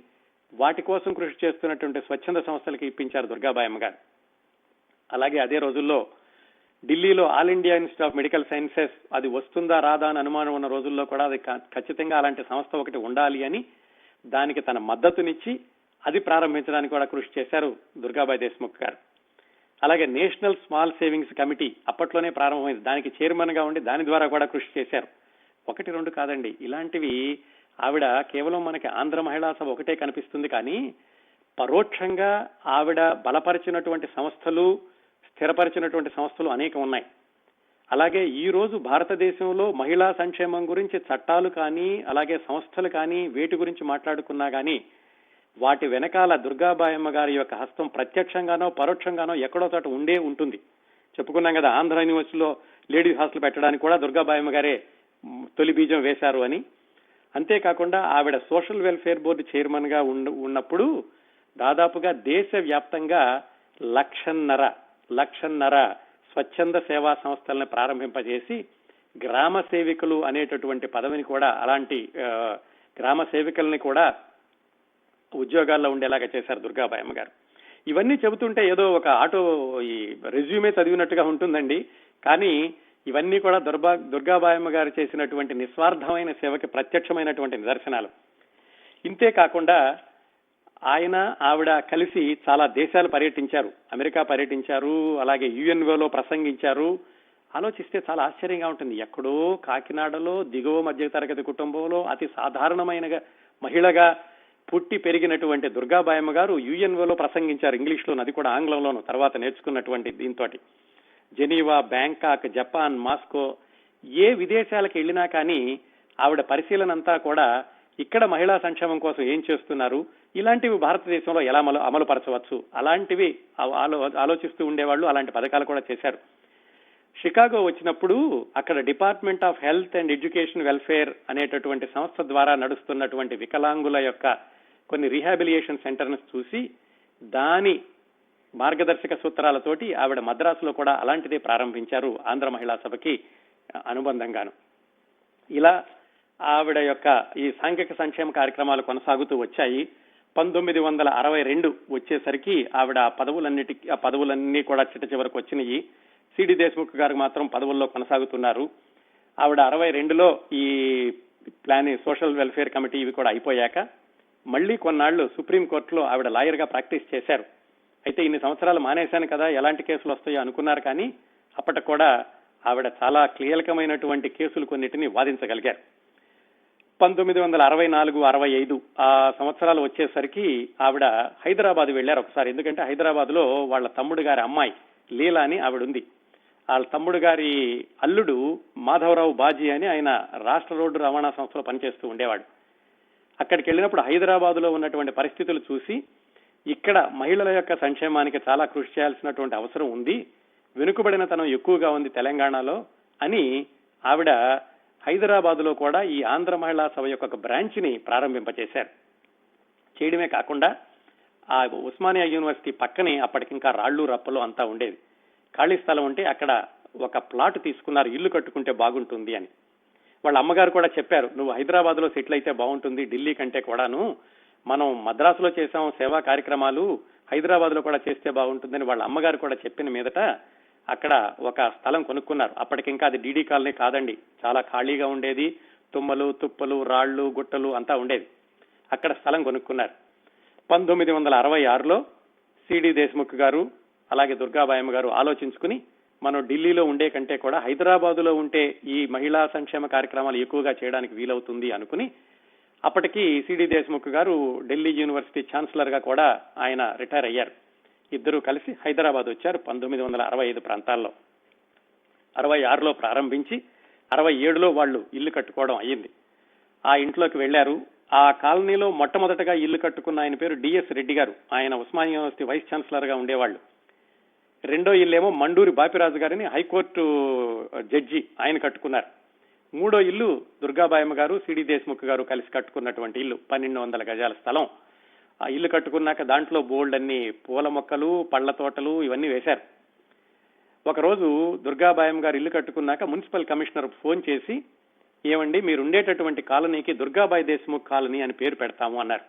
వాటి కోసం కృషి చేస్తున్నటువంటి స్వచ్ఛంద సంస్థలకి ఇప్పించారు దుర్గాబాయమ్మ గారు. అలాగే అదే రోజుల్లో ఢిల్లీలో all India institute of medical sciences అది వస్తుందా రాదా అని అనుమానం ఉన్న రోజుల్లో కూడా అది ఖచ్చితంగా అలాంటి సంస్థ ఒకటి ఉండాలి అని దానికి తన మద్దతునిచ్చి అది ప్రారంభించడానికి కూడా కృషి చేశారు దుర్గాబాయి దేశ్ముఖ్ గారు. అలాగే నేషనల్ స్మాల్ సేవింగ్స్ కమిటీ అప్పట్లోనే ప్రారంభమైంది, దానికి చైర్మన్ గా ఉండి దాని ద్వారా కూడా కృషి చేశారు. 1-2 కాదండి, ఇలాంటివి ఆవిడ కేవలం మనకి ఆంధ్ర మహిళా సభ ఒకటే కనిపిస్తుంది కానీ పరోక్షంగా ఆవిడ బలపరిచినటువంటి సంస్థలు, స్థిరపరిచినటువంటి సంస్థలు అనేకం ఉన్నాయి. అలాగే ఈ రోజు భారతదేశంలో మహిళా సంక్షేమం గురించి చట్టాలు కానీ అలాగే సంస్థలు కానీ వేటి గురించి మాట్లాడుకున్నా కానీ వాటి వెనకాల దుర్గాబాయమ్మ గారి యొక్క హస్తం ప్రత్యక్షంగానో పరోక్షంగానో ఎక్కడో చోట ఉంటుంది. చెప్పుకున్నాం కదా, ఆంధ్ర యూనివర్సిటీలో లేడీస్ హాస్టల్ పెట్టడానికి కూడా దుర్గాబాయమ్మ గారే తొలి బీజం వేశారు అని. అంతేకాకుండా ఆవిడ సోషల్ వెల్ఫేర్ బోర్డు చైర్మన్ గా ఉన్నప్పుడు దాదాపుగా దేశవ్యాప్తంగా 1,50,000 స్వచ్ఛంద సేవా సంస్థలను ప్రారంభింపజేసి గ్రామ సేవికులు అనేటటువంటి పదవిని కూడా, అలాంటి గ్రామ సేవికల్ని కూడా ఉద్యోగాల్లో ఉండేలాగా చేశారు దుర్గాబాయమ్మ గారు. ఇవన్నీ చెబుతుంటే ఏదో ఒక ఈ రెజ్యూమే చదివినట్టుగా ఉంటుందండి, కానీ ఇవన్నీ కూడా దుర్గాబాయమ్మ గారు చేసినటువంటి నిస్వార్థమైన సేవకి ప్రత్యక్షమైనటువంటి నిదర్శనాలు. ఇంతే కాకుండా ఆవిడ కలిసి చాలా దేశాలు పర్యటించారు, అమెరికా పర్యటించారు, అలాగే యుఎన్ఓలో ప్రసంగించారు. ఆలోచిస్తే చాలా ఆశ్చర్యంగా ఉంటుంది. ఎక్కడో కాకినాడలో దిగువ మధ్యతరగతి కుటుంబంలో అతి సాధారణమైన మహిళగా పుట్టి పెరిగినటువంటి దుర్గాబాయమ్మ గారు యుఎన్ఓలో ప్రసంగించారు, ఇంగ్లీష్లోను, అది కూడా ఆంగ్లంలోను తర్వాత నేర్చుకున్నటువంటి దీంతో. జెనీవా, బ్యాంకాక్, జపాన్, మాస్కో ఏ విదేశాలకు వెళ్ళినా కానీ ఆవిడ పరిశీలన అంతా కూడా ఇక్కడ మహిళా సంక్షేమం కోసం ఏం చేస్తున్నారు, ఇలాంటివి భారతదేశంలో ఎలా అమలు పరచవచ్చు, అలాంటివి ఆలోచిస్తూ ఉండేవాళ్ళు. అలాంటి పథకాలు కూడా చేశారు. షికాగో వచ్చినప్పుడు అక్కడ department of health and education welfare అనేటటువంటి సంస్థ ద్వారా నడుస్తున్నటువంటి వికలాంగుల యొక్క కొన్ని రీహాబిలియేషన్ సెంటర్ను చూసి దాని మార్గదర్శక సూత్రాలతోటి ఆవిడ మద్రాసులో కూడా అలాంటిదే ప్రారంభించారు ఆంధ్ర మహిళా సభకి అనుబంధంగాను. ఇలా ఆవిడ యొక్క ఈ సాంఘిక సంక్షేమ కార్యక్రమాలు కొనసాగుతూ వచ్చాయి. 1962 వచ్చేసరికి ఆవిడ పదవులన్నీ కూడా చిట్ట చివరకు వచ్చినాయి. సిడి దేశ్ముఖ్ గారు మాత్రం పదవుల్లో కొనసాగుతున్నారు. ఆవిడ 62లో ఈ సోషల్ వెల్ఫేర్ కమిటీ ఇవి కూడా అయిపోయాక మళ్లీ కొన్నాళ్లు సుప్రీంకోర్టులో ఆవిడ లాయర్ గా ప్రాక్టీస్ చేశారు. అయితే ఇన్ని సంవత్సరాలు మానేశాను కదా, ఎలాంటి కేసులు వస్తాయో అనుకున్నారు కానీ అప్పటికి కూడా ఆవిడ చాలా కీలకమైనటువంటి కేసులు కొన్నిటిని వాదించగలిగారు. 1964-65 ఆ సంవత్సరాలు వచ్చేసరికి ఆవిడ హైదరాబాద్ వెళ్లారు ఒకసారి. ఎందుకంటే హైదరాబాద్ లో వాళ్ళ తమ్ముడు గారి అమ్మాయి లీలా అని ఆవిడ ఉంది. వాళ్ళ తమ్ముడు గారి అల్లుడు మాధవరావు బాజీ అని ఆయన రాష్ట్ర రోడ్డు రవాణా సంస్థలో పనిచేస్తూ ఉండేవాడు. అక్కడికి వెళ్ళినప్పుడు హైదరాబాద్ లో ఉన్నటువంటి పరిస్థితులు చూసి ఇక్కడ మహిళల యొక్క సంక్షేమానికి చాలా కృషి చేయాల్సినటువంటి అవసరం ఉంది, వెనుకబడినతనం ఎక్కువగా ఉంది తెలంగాణలో అని ఆవిడ హైదరాబాద్ లో కూడా ఈ ఆంధ్ర మహిళా సభ యొక్క ఒక బ్రాంచ్ ని ప్రారంభింపచేశారు. చేయడమే కాకుండా ఆ ఉస్మానియా యూనివర్సిటీ పక్కనే అప్పటికింకా రాళ్లు రప్పలు అంతా ఉండేది. ఖాళీ స్థలం ఉంటే అక్కడ ఒక ప్లాట్ తీసుకున్నారు, ఇల్లు కట్టుకుంటే బాగుంటుంది అని. వాళ్ళ అమ్మగారు కూడా చెప్పారు, నువ్వు హైదరాబాద్ లో సెటిల్ అయితే బాగుంటుంది, ఢిల్లీ కంటే కూడాను, మనం మద్రాసులో చేసాం సేవా కార్యక్రమాలు, హైదరాబాద్ లో కూడా చేస్తే బాగుంటుందని వాళ్ళ అమ్మగారు కూడా చెప్పిన మీదట అక్కడ ఒక స్థలం కొనుక్కున్నారు. అప్పటికింకా అది డీడీ కాలనీ కాదండి, చాలా ఖాళీగా ఉండేది, తుమ్మలు తుప్పలు రాళ్లు గుట్టలు అంతా ఉండేది. అక్కడ స్థలం కొనుక్కున్నారు. 1966లో సిడి దేశ్ముఖ్ గారు అలాగే దుర్గాబాయమ్మ గారు ఆలోచించుకుని మనం ఢిల్లీలో ఉండే కంటే కూడా హైదరాబాద్ లో ఉంటే ఈ మహిళా సంక్షేమ కార్యక్రమాలు ఎక్కువగా చేయడానికి వీలవుతుంది అనుకుని అప్పటికి సిడి దేశ్ముఖ్ గారు ఢిల్లీ యూనివర్సిటీ ఛాన్సలర్ గా కూడా ఆయన రిటైర్ అయ్యారు. ఇద్దరూ కలిసి హైదరాబాద్ వచ్చారు 1965 ప్రాంతాల్లో. 66లో ప్రారంభించి 67లో వాళ్ళు ఇల్లు కట్టుకోవడం అయ్యింది. ఆ ఇంట్లోకి వెళ్లారు. ఆ కాలనీలో మొట్టమొదటగా ఇల్లు కట్టుకున్న ఆయన పేరు డిఎస్ రెడ్డి గారు. ఆయన ఉస్మానియా యూనివర్సిటీ వైస్ ఛాన్సలర్ గా ఉండేవాళ్ళు. రెండో ఇల్లేమో మండూరి బాపిరాజు గారిని హైకోర్టు జడ్జి, ఆయన కట్టుకున్నారు. మూడో ఇల్లు దుర్గాబాయమ్మ గారు సిడి దేశ్ముఖ్ గారు కలిసి కట్టుకున్నటువంటి ఇల్లు, 1200 గజాల స్థలం. ఆ ఇల్లు కట్టుకున్నాక దాంట్లో బోల్డ్ అన్ని పూల మొక్కలు పళ్ల తోటలు ఇవన్నీ వేశారు. ఒకరోజు దుర్గాబాయమ్మ గారు ఇల్లు కట్టుకున్నాక మున్సిపల్ కమిషనర్ ఫోన్ చేసి, ఏమండి మీరు ఉండేటటువంటి కాలనీకి దుర్గాబాయి దేశ్ముఖ్ కాలనీ అని పేరు పెడతాము అన్నారు.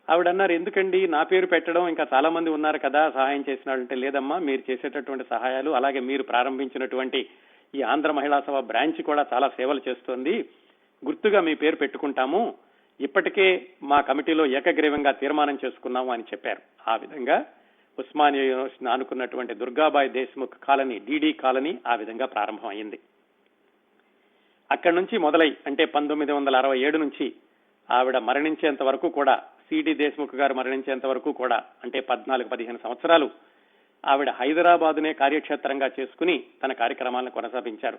ఆవిడన్నారు, ఎందుకండి నా పేరు పెట్టడం, ఇంకా చాలా మంది ఉన్నారు కదా సహాయం చేసిన వాళ్ళంటే. లేదమ్మా, మీరు చేసేటటువంటి సహాయాలు అలాగే మీరు ప్రారంభించినటువంటి ఈ ఆంధ్ర మహిళా సభ బ్రాంచ్ కూడా చాలా సేవలు చేస్తోంది, గుర్తుగా మీ పేరు పెట్టుకుంటాము, ఇప్పటికే మా కమిటీలో ఏకగ్రీవంగా తీర్మానం చేసుకున్నాము అని చెప్పారు. ఆ విధంగా ఉస్మానియా యూనివర్సిటీని ఆనుకున్నటువంటి Durgabai Deshmukh colony, DD colony ఆ విధంగా ప్రారంభం అయింది. అక్కడి నుంచి మొదలై అంటే 1967 నుంచి ఆవిడ మరణించేంత వరకు కూడా, సిడి దేశ్ముఖ్ గారు మరణించేంత వరకు కూడా అంటే 14-15 సంవత్సరాలు ఆవిడ హైదరాబాదునే కార్యక్షేత్రంగా చేసుకుని తన కార్యక్రమాలను కొనసాగించారు.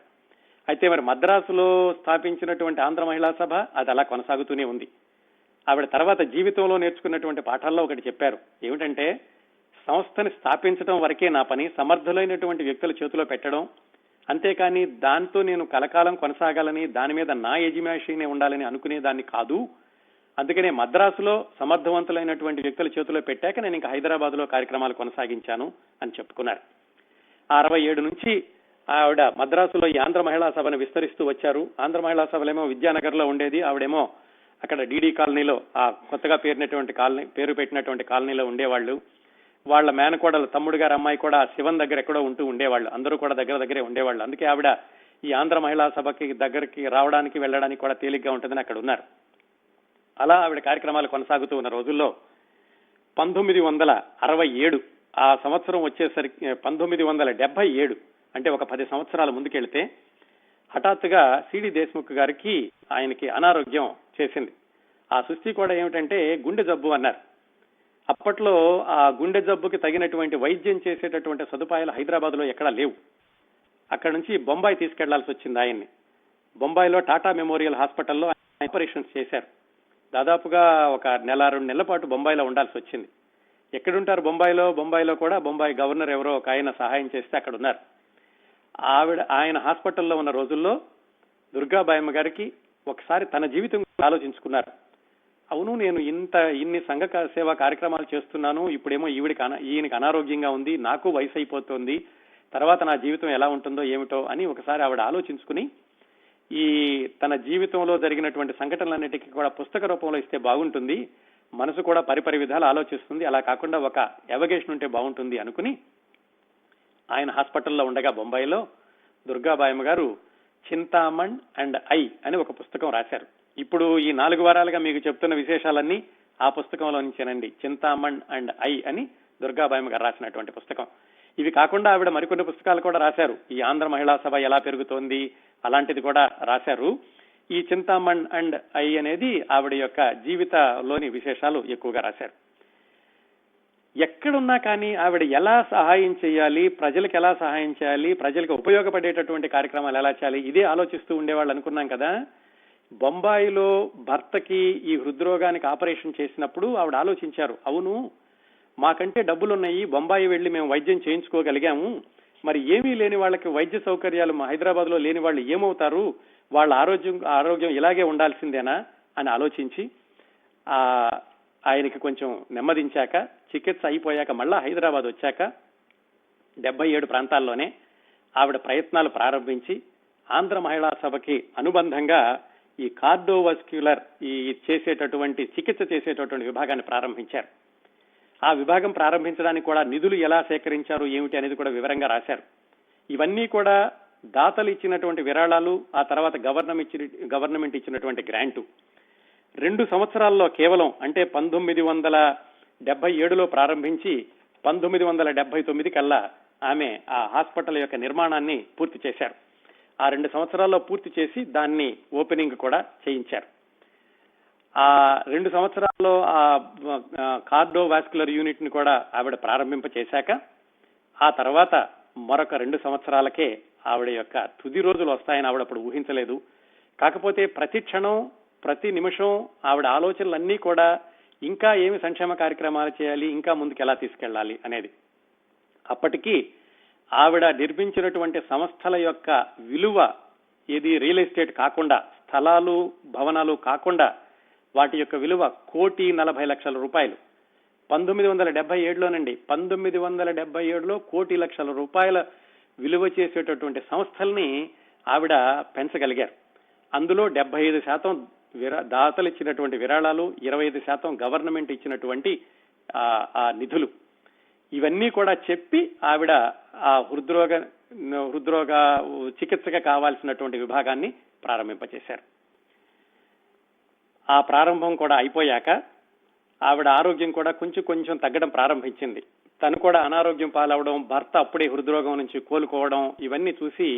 అయితే మరి మద్రాసులో స్థాపించినటువంటి ఆంధ్ర మహిళా సభ అది అలా కొనసాగుతూనే ఉంది. ఆవిడ తర్వాత జీవితంలో నేర్చుకున్నటువంటి పాఠాల్లో ఒకటి చెప్పారు. ఏమిటంటే, సంస్థని స్థాపించడం వరకే నా పని, సమర్థులైనటువంటి వ్యక్తుల చేతిలో పెట్టడం, అంతేకాని దాంతో నేను కలకాలం కొనసాగాలని, దాని మీద నా యజమాయిషీనే ఉండాలని అనుకునే దాన్ని కాదు. అందుకనే మద్రాసులో సమర్థవంతులైనటువంటి వ్యక్తుల చేతిలో పెట్టాక నేను ఇంకా హైదరాబాద్ లో కార్యక్రమాలు కొనసాగించాను అని చెప్పుకున్నారు. 67 నుంచి ఆవిడ మద్రాసులో ఈ ఆంధ్ర మహిళా సభను విస్తరిస్తూ వచ్చారు. ఆంధ్ర మహిళా సభలేమో విద్యానగర్ లో ఉండేది, ఆవిడేమో అక్కడ డిడి కాలనీలో, ఆ కొత్తగా పేరు పెట్టినటువంటి కాలనీలో ఉండేవాళ్ళు. వాళ్ళ మేనకోడలు తమ్ముడు గారి అమ్మాయి కూడా శివన్ దగ్గర ఎక్కడో ఉంటూ ఉండేవాళ్ళు. అందరూ కూడా దగ్గరే ఉండేవాళ్ళు. అందుకే ఆవిడ ఈ ఆంధ్ర మహిళా సభకి దగ్గరికి రావడానికి వెళ్ళడానికి కూడా తేలిగ్గా ఉంటుందని అక్కడ ఉన్నారు. అలా ఆవిడ కార్యక్రమాలు కొనసాగుతూ ఉన్న రోజుల్లో 1967 ఆ సంవత్సరం వచ్చేసరికి 1977 అంటే ఒక 10 సంవత్సరాల ముందుకెళ్తే హఠాత్తుగా సిడి దేశ్ముఖ్ గారికి ఆయనకి అనారోగ్యం చేసింది. ఆ సుస్థి కూడా ఏమిటంటే గుండె జబ్బు అన్నారు. అప్పట్లో ఆ గుండె జబ్బుకి తగినటువంటి వైద్యం చేసేటటువంటి సదుపాయాలు హైదరాబాద్ లో ఎక్కడా లేవు. అక్కడ నుంచి బొంబాయి తీసుకెళ్లాల్సి వచ్చింది ఆయన్ని. బొంబాయిలో టాటా మెమోరియల్ హాస్పిటల్లో ఆపరేషన్స్ చేశారు. దాదాపుగా ఒక 1-2 నెలల పాటు బొంబాయిలో ఉండాల్సి వచ్చింది. ఎక్కడుంటారు బొంబాయిలో కూడా బొంబాయి గవర్నర్ ఎవరో ఒక ఆయన సహాయం చేస్తే అక్కడ ఉన్నారు. ఆయన హాస్పిటల్లో ఉన్న రోజుల్లో దుర్గాబాయమ్మ గారికి ఒకసారి తన జీవితం ఆలోచించుకున్నారు. అవును, నేను ఇన్ని సంఘ సేవా కార్యక్రమాలు చేస్తున్నాను, ఇప్పుడేమో ఈయనకి అనారోగ్యంగా ఉంది, నాకు వయసు అయిపోతుంది, తర్వాత నా జీవితం ఎలా ఉంటుందో ఏమిటో అని ఒకసారి ఆవిడ ఆలోచించుకుని ఈ తన జీవితంలో జరిగినటువంటి సంఘటనలన్నిటికీ కూడా పుస్తక రూపంలో ఇస్తే బాగుంటుంది, మనసు కూడా పరిపరి విధాలు ఆలోచిస్తుంది, అలా కాకుండా ఒక ఎవగేషన్ ఉంటే బాగుంటుంది అనుకుని ఆయన హాస్పిటల్లో ఉండగా బొంబాయిలో దుర్గాబాయమ్మ గారు చింతామణ్ అండ్ ఐ అని ఒక పుస్తకం రాశారు. ఇప్పుడు ఈ 4 వారాలుగా మీకు చెప్తున్న విశేషాలన్నీ ఆ పుస్తకంలో నుంచేనండి. చింతామణ్ అండ్ ఐ అని దుర్గాబాయమ్మ గారు రాసినటువంటి పుస్తకం. ఇవి కాకుండా ఆవిడ మరికొన్ని పుస్తకాలు కూడా రాశారు. ఈ ఆంధ్ర మహిళా సభ ఎలా పెరుగుతోంది అలాంటిది కూడా రాశారు. ఈ చింతామణ్ అండ్ ఐ అనేది ఆవిడ యొక్క జీవితంలోని విశేషాలు ఎక్కువగా రాశారు. ఎక్కడున్నా కానీ ఆవిడ ఎలా సహాయం చేయాలి, ప్రజలకు ఎలా సహాయం చేయాలి, ప్రజలకు ఉపయోగపడేటటువంటి కార్యక్రమాలు ఎలా చేయాలి, ఇదే ఆలోచిస్తూ ఉండేవాళ్ళు అనుకున్నాం కదా. బొంబాయిలో భర్తకి ఈ హృద్రోగానికి ఆపరేషన్ చేసినప్పుడు ఆవిడ ఆలోచించారు, అవును మాకంటే డబ్బులున్నాయి, బొంబాయి వెళ్లి మేము వైద్యం చేయించుకోగలిగాము, మరి ఏమీ లేని వాళ్ళకి వైద్య సౌకర్యాలు మా హైదరాబాద్ లో లేని వాళ్ళు ఏమవుతారు, వాళ్ళ ఆరోగ్యం ఇలాగే ఉండాల్సిందేనా అని ఆలోచించి ఆయనకి కొంచెం నెమ్మదించాక, చికిత్స అయిపోయాక మళ్ళా హైదరాబాద్ వచ్చాక 77 ప్రాంతాల్లోనే ఆవిడ ప్రయత్నాలు ప్రారంభించి ఆంధ్ర మహిళా సభకి అనుబంధంగా ఈ కార్డియోవాస్క్యులర్ ఈ చేసేటటువంటి చికిత్స చేసేటటువంటి విభాగాన్ని ప్రారంభించారు. ఆ విభాగం ప్రారంభించడానికి కూడా నిధులు ఎలా సేకరించారు ఏమిటి అనేది కూడా వివరంగా రాశారు. ఇవన్నీ కూడా దాతలు ఇచ్చినటువంటి విరాళాలు, ఆ తర్వాత గవర్నమెంట్ ఇచ్చినటువంటి గ్రాంటు. 2 సంవత్సరాల్లో కేవలం అంటే 1977లో ప్రారంభించి 1979 కల్లా ఆమె ఆ హాస్పిటల్ యొక్క నిర్మాణాన్ని పూర్తి చేశారు. ఆ 2 సంవత్సరాల్లో పూర్తి చేసి దాన్ని ఓపెనింగ్ కూడా చేయించారు. ఆ 2 సంవత్సరాల్లో ఆ కార్డియోవాస్కులర్ యూనిట్ ని కూడా ఆవిడ ప్రారంభింప చేశాక ఆ తర్వాత మరొక 2 సంవత్సరాలకే ఆవిడ యొక్క తుది రోజులు వస్తాయని ఆవిడ అప్పుడు ఊహించలేదు. కాకపోతే ప్రతి క్షణం ప్రతి నిమిషం ఆవిడ ఆలోచనలన్నీ కూడా ఇంకా ఏమి సంక్షేమ కార్యక్రమాలు చేయాలి, ఇంకా ముందుకు ఎలా తీసుకెళ్లాలి అనేది. అప్పటికి ఆవిడ నిర్మించినటువంటి సంస్థల యొక్క విలువ ఏది రియల్ ఎస్టేట్ కాకుండా, స్థలాలు భవనాలు కాకుండా వాటి యొక్క విలువ 1,40,00,000 1977లోనండి. 1977లో 1,00,00,000 రూపాయల విలువ చేసేటటువంటి సంస్థల్ని ఆవిడ పెంచగలిగారు. అందులో 75% దాతలు ఇచ్చినటువంటి విరాళాలు, 25% గవర్నమెంట్ ఇచ్చినటువంటి ఆ నిధులు, ఇవన్నీ కూడా చెప్పి ఆవిడ ఆ హృద్రోగ చికిత్సగా కావాల్సినటువంటి విభాగాన్ని ప్రారంభింపచేశారు. ఆ ప్రారంభం కూడా అయిపోయాక ఆవిడ ఆరోగ్యం కూడా కొంచెం తగ్గడం ప్రారంభించింది. తను కూడా అనారోగ్యం పాలవడం, భర్త అప్పుడే హృద్రోగం నుంచి కోలుకోవడం, ఇవన్నీ చూసి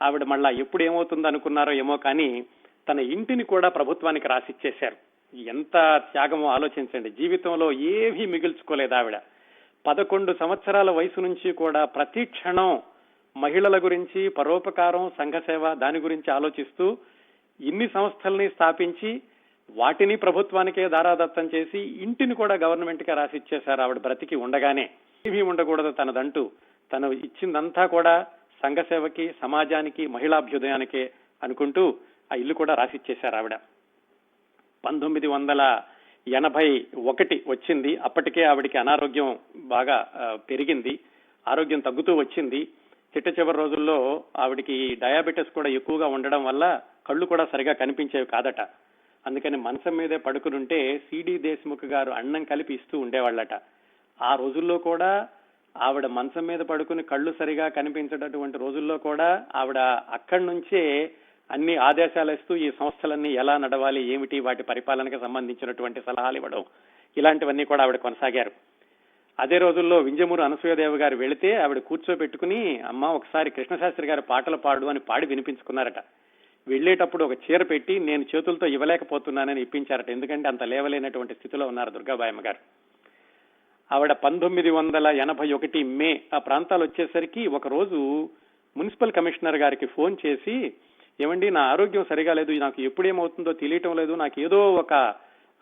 ఆవిడ మళ్ళా ఎప్పుడు ఏమవుతుందో అనుకున్నారో ఏమో కానీ తన ఇంటిని కూడా ప్రభుత్వానికి రాసిచ్చేశారు. ఎంత త్యాగమో ఆలోచించండి. జీవితంలో ఏమీ మిగుల్చుకోలేదు ఆవిడ. 11 సంవత్సరాల వయసు నుంచి కూడా ప్రతి క్షణం మహిళల గురించి, పరోపకారం, సంఘసేవ దాని గురించి ఆలోచిస్తూ ఇన్ని సంస్థల్ని స్థాపించి వాటిని ప్రభుత్వానికే దారాదత్తం చేసి ఇంటిని కూడా గవర్నమెంట్ కే రాసిచ్చేశారు ఆవిడ బ్రతికి ఉండగానే. ఏమీ ఉండకూడదు తనదంటూ. తను ఇచ్చిందంతా కూడా సంఘసేవకి, సమాజానికి, మహిళాభ్యుదయానికే అనుకుంటూ ఆ ఇల్లు కూడా రాసిచ్చేశారు ఆవిడ. 1981 వచ్చింది. అప్పటికే ఆవిడికి అనారోగ్యం బాగా పెరిగింది, ఆరోగ్యం తగ్గుతూ వచ్చింది. చిట్ట చివరి రోజుల్లో ఆవిడికి డయాబెటిస్ కూడా ఎక్కువగా ఉండడం వల్ల కళ్ళు కూడా సరిగా కనిపించేవి కాదట. అందుకని మంచం మీదే పడుకునుంటే సిడి దేశ్ముఖ్ గారు అన్నం కలిపి ఇస్తూ ఉండేవాళ్ళట. ఆ రోజుల్లో కూడా ఆవిడ మంచం మీద పడుకుని కళ్ళు సరిగా కనిపించేటటువంటి రోజుల్లో కూడా ఆవిడ అక్కడి నుంచే అన్ని ఆదేశాలు ఇస్తూ ఈ సంస్థలన్నీ ఎలా నడవాలి, ఏమిటి, వాటి పరిపాలనకు సంబంధించినటువంటి సలహాలు ఇవ్వడం, ఇలాంటివన్నీ కూడా ఆవిడ కొనసాగారు. అదే రోజుల్లో వింజమూరు అనసూయదేవి గారు వెళితే ఆవిడ కూర్చోబెట్టుకుని, అమ్మ ఒకసారి కృష్ణశాస్త్రి గారు పాటలు పాడు అని పాడి వినిపించుకున్నారట. వెళ్లేటప్పుడు ఒక చీర పెట్టి నేను చేతులతో ఇవ్వలేకపోతున్నానని ఇప్పించారట. ఎందుకంటే అంత లేవలేనటువంటి స్థితిలో ఉన్నారు దుర్గాబాయమ్మ గారు. ఆవిడ 1981 మే ఆ ప్రాంతాలు వచ్చేసరికి ఒక రోజు మున్సిపల్ కమిషనర్ గారికి ఫోన్ చేసి, ఏమండి నా ఆరోగ్యం సరిగా లేదు, నాకు ఎప్పుడేమవుతుందో తెలియటం లేదు, నాకు ఏదో ఒక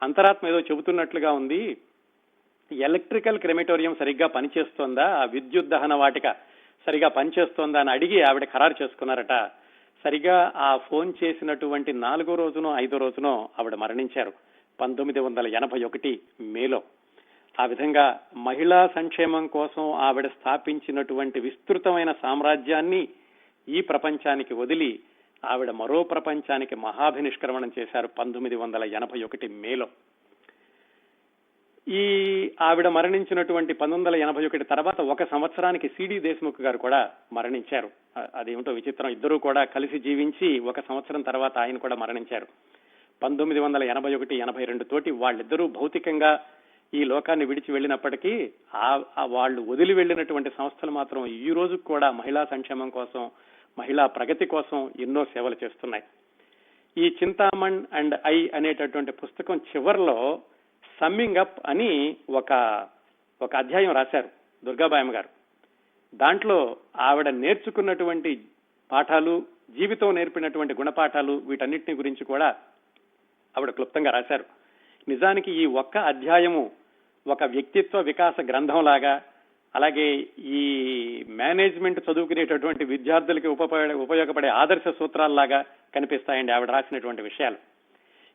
అంతరాత్మ ఏదో చెబుతున్నట్లుగా ఉంది, ఎలక్ట్రికల్ క్రెమేటోరియం సరిగ్గా పనిచేస్తోందా, ఆ విద్యుత్ దహన వాటిక సరిగా పనిచేస్తోందా అని అడిగి ఆవిడ ఖరారు చేసుకున్నారట. సరిగా ఆ ఫోన్ చేసినటువంటి 4వ రోజునో 5వ రోజునో ఆవిడ మరణించారు 1981 మేలో. ఆ విధంగా మహిళా సంక్షేమం కోసం ఆవిడ స్థాపించినటువంటి విస్తృతమైన సామ్రాజ్యాన్ని ఈ ప్రపంచానికి వదిలి ఆవిడ మరో ప్రపంచానికి మహాభినిష్క్రమణం చేశారు 1981 మేలో. ఈ ఆవిడ మరణించినటువంటి 1981 తర్వాత 1 సంవత్సరానికి సిడి దేశ్ముఖ్ గారు కూడా మరణించారు. అదేమిటో విచిత్రం, ఇద్దరూ కూడా కలిసి జీవించి 1 సంవత్సరం తర్వాత ఆయన కూడా మరణించారు. 1981-82 తోటి వాళ్ళిద్దరూ భౌతికంగా ఈ లోకాన్ని విడిచి వెళ్ళినప్పటికీ వాళ్ళు వదిలి వెళ్ళినటువంటి సంస్థలు మాత్రం ఈ రోజు కూడా మహిళా సంక్షేమం కోసం, మహిళా ప్రగతి కోసం ఎన్నో సేవలు చేస్తున్నాయి. ఈ చింతామణ్ అండ్ ఐ అనేటటువంటి పుస్తకం చివరిలో సమ్మింగ్ అప్ అని ఒక ఒక అధ్యాయం రాశారు దుర్గాబాయమ్మ గారు. దాంట్లో ఆవిడ నేర్చుకున్నటువంటి పాఠాలు, జీవితం నేర్పినటువంటి గుణపాఠాలు, వీటన్నిటిని గురించి కూడా ఆవిడ క్లుప్తంగా రాశారు. నిజానికి ఈ ఒక్క అధ్యాయము ఒక వ్యక్తిత్వ వికాస గ్రంథంలాగా, అలాగే ఈ మేనేజ్మెంట్ చదువుకునేటటువంటి విద్యార్థులకి ఉపయోగపడే ఆదర్శ సూత్రాల్లాగా కనిపిస్తాయండి ఆవిడ రాసినటువంటి విషయాలు.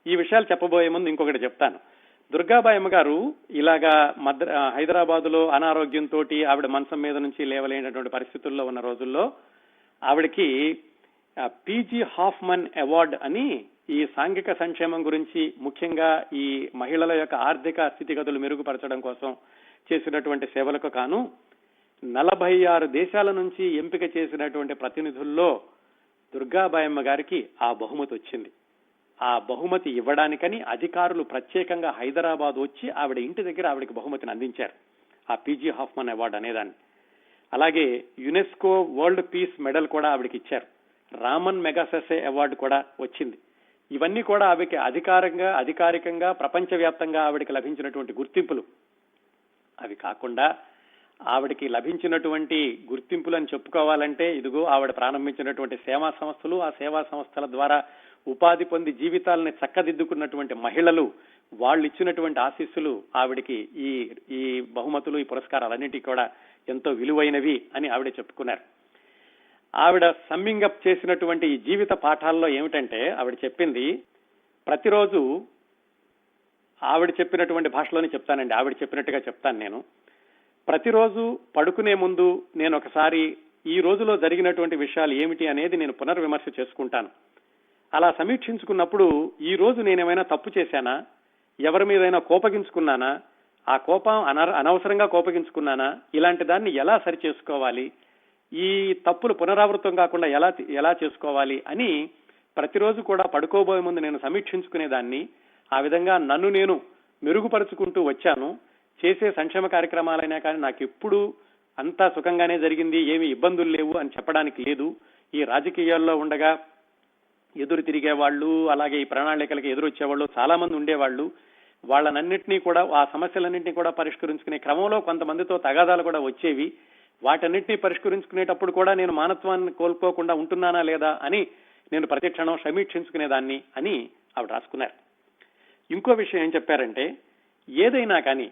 ఈ విషయాలు చెప్పబోయే ముందు ఇంకొకటి చెప్తాను. దుర్గాబాయమ్మ గారు ఇలాగా హైదరాబాదులో అనారోగ్యంతో ఆవిడ మంచం మీద నుంచి లేవలేనటువంటి పరిస్థితుల్లో ఉన్న రోజుల్లో ఆవిడకి పీజీ హాఫ్మన్ అవార్డ్ అని ఈ సాంఘిక సంక్షేమం గురించి, ముఖ్యంగా ఈ మహిళల యొక్క ఆర్థిక స్థితిగతులు మెరుగుపరచడం కోసం చేసినటువంటి సేవలకు కాను 46 దేశాల నుంచి ఎంపిక చేసినటువంటి ప్రతినిధుల్లో దుర్గాబాయమ్మ గారికి ఆ బహుమతి వచ్చింది. ఆ బహుమతి ఇవ్వడానికని అధికారులు ప్రత్యేకంగా హైదరాబాద్ వచ్చి ఆవిడ ఇంటి దగ్గర ఆవిడకి బహుమతిని అందించారు, ఆ పీజీ హాఫ్మన్ అవార్డు అనేదాన్ని. అలాగే యునెస్కో వరల్డ్ పీస్ మెడల్ కూడా ఆవిడకి ఇచ్చారు. రామన్ మెగాసెసే అవార్డు కూడా వచ్చింది. ఇవన్నీ కూడా ఆవిడకి అధికారికంగా ప్రపంచవ్యాప్తంగా ఆవిడకి లభించినటువంటి గుర్తింపులు. అవి కాకుండా ఆవిడకి లభించినటువంటి గుర్తింపులు అని చెప్పుకోవాలంటే ఇదిగో ఆవిడ ప్రారంభించినటువంటి సేవా సంస్థలు, ఆ సేవా సంస్థల ద్వారా ఉపాధి పొంది జీవితాలని చక్కదిద్దుకున్నటువంటి మహిళలు, వాళ్ళు ఇచ్చినటువంటి ఆశీస్సులు ఆవిడకి ఈ బహుమతులు, ఈ పురస్కారాలన్నిటికీ కూడా ఎంతో విలువైనవి అని ఆవిడ చెప్పుకున్నారు. ఆవిడ సమ్మింగ్ అప్ చేసినటువంటి ఈ జీవిత పాఠాల్లో ఏమిటంటే ఆవిడ చెప్పింది, ప్రతిరోజు ఆవిడ చెప్పినటువంటి భాషలోనే చెప్తానండి, ఆవిడ చెప్పినట్టుగా చెప్తాను నేను. ప్రతిరోజు పడుకునే ముందు నేను ఒకసారి ఈ రోజులో జరిగినటువంటి విషయాలు ఏమిటి అనేది నేను పునర్విమర్శ చేసుకుంటాను. అలా సమీక్షించుకున్నప్పుడు ఈ రోజు నేనేమైనా తప్పు చేశానా, ఎవరి మీదైనా కోపగించుకున్నానా, ఆ కోపం అనవసరంగా కోపగించుకున్నానా, ఇలాంటి దాన్ని ఎలా సరి చేసుకోవాలి, ఈ తప్పులు పునరావృతం కాకుండా ఎలా చేసుకోవాలి అని ప్రతిరోజు కూడా పడుకోబోయే ముందు నేను సమీక్షించుకునేదాన్ని. ఆ విధంగా నన్ను నేను మెరుగుపరుచుకుంటూ వచ్చాను. చేసే సంక్షేమ కార్యక్రమాలైనా కానీ నాకు ఎప్పుడు అంతా సుఖంగానే జరిగింది, ఏమి ఇబ్బందులు లేవు అని చెప్పడానికి లేదు. ఈ రాజకీయాల్లో ఉండగా ఎదురు తిరిగేవాళ్ళు, అలాగే ఈ ప్రణాళికలకి ఎదురొచ్చేవాళ్ళు చాలా మంది ఉండేవాళ్ళు. వాళ్ళనన్నింటినీ కూడా, ఆ సమస్యలన్నింటినీ కూడా పరిష్కరించుకునే క్రమంలో కొంతమందితో తగాదాలు కూడా వచ్చేవి. వాటన్నిటినీ పరిష్కరించుకునేటప్పుడు కూడా నేను మానత్వాన్ని కోల్పోకుండా ఉంటున్నానా లేదా అని నేను ప్రతి క్షణం సమీక్షించుకునేదాన్ని అని ఆవిడ రాసుకున్నారు. ఇంకో విషయం ఏం చెప్పారంటే, ఏదైనా కానీ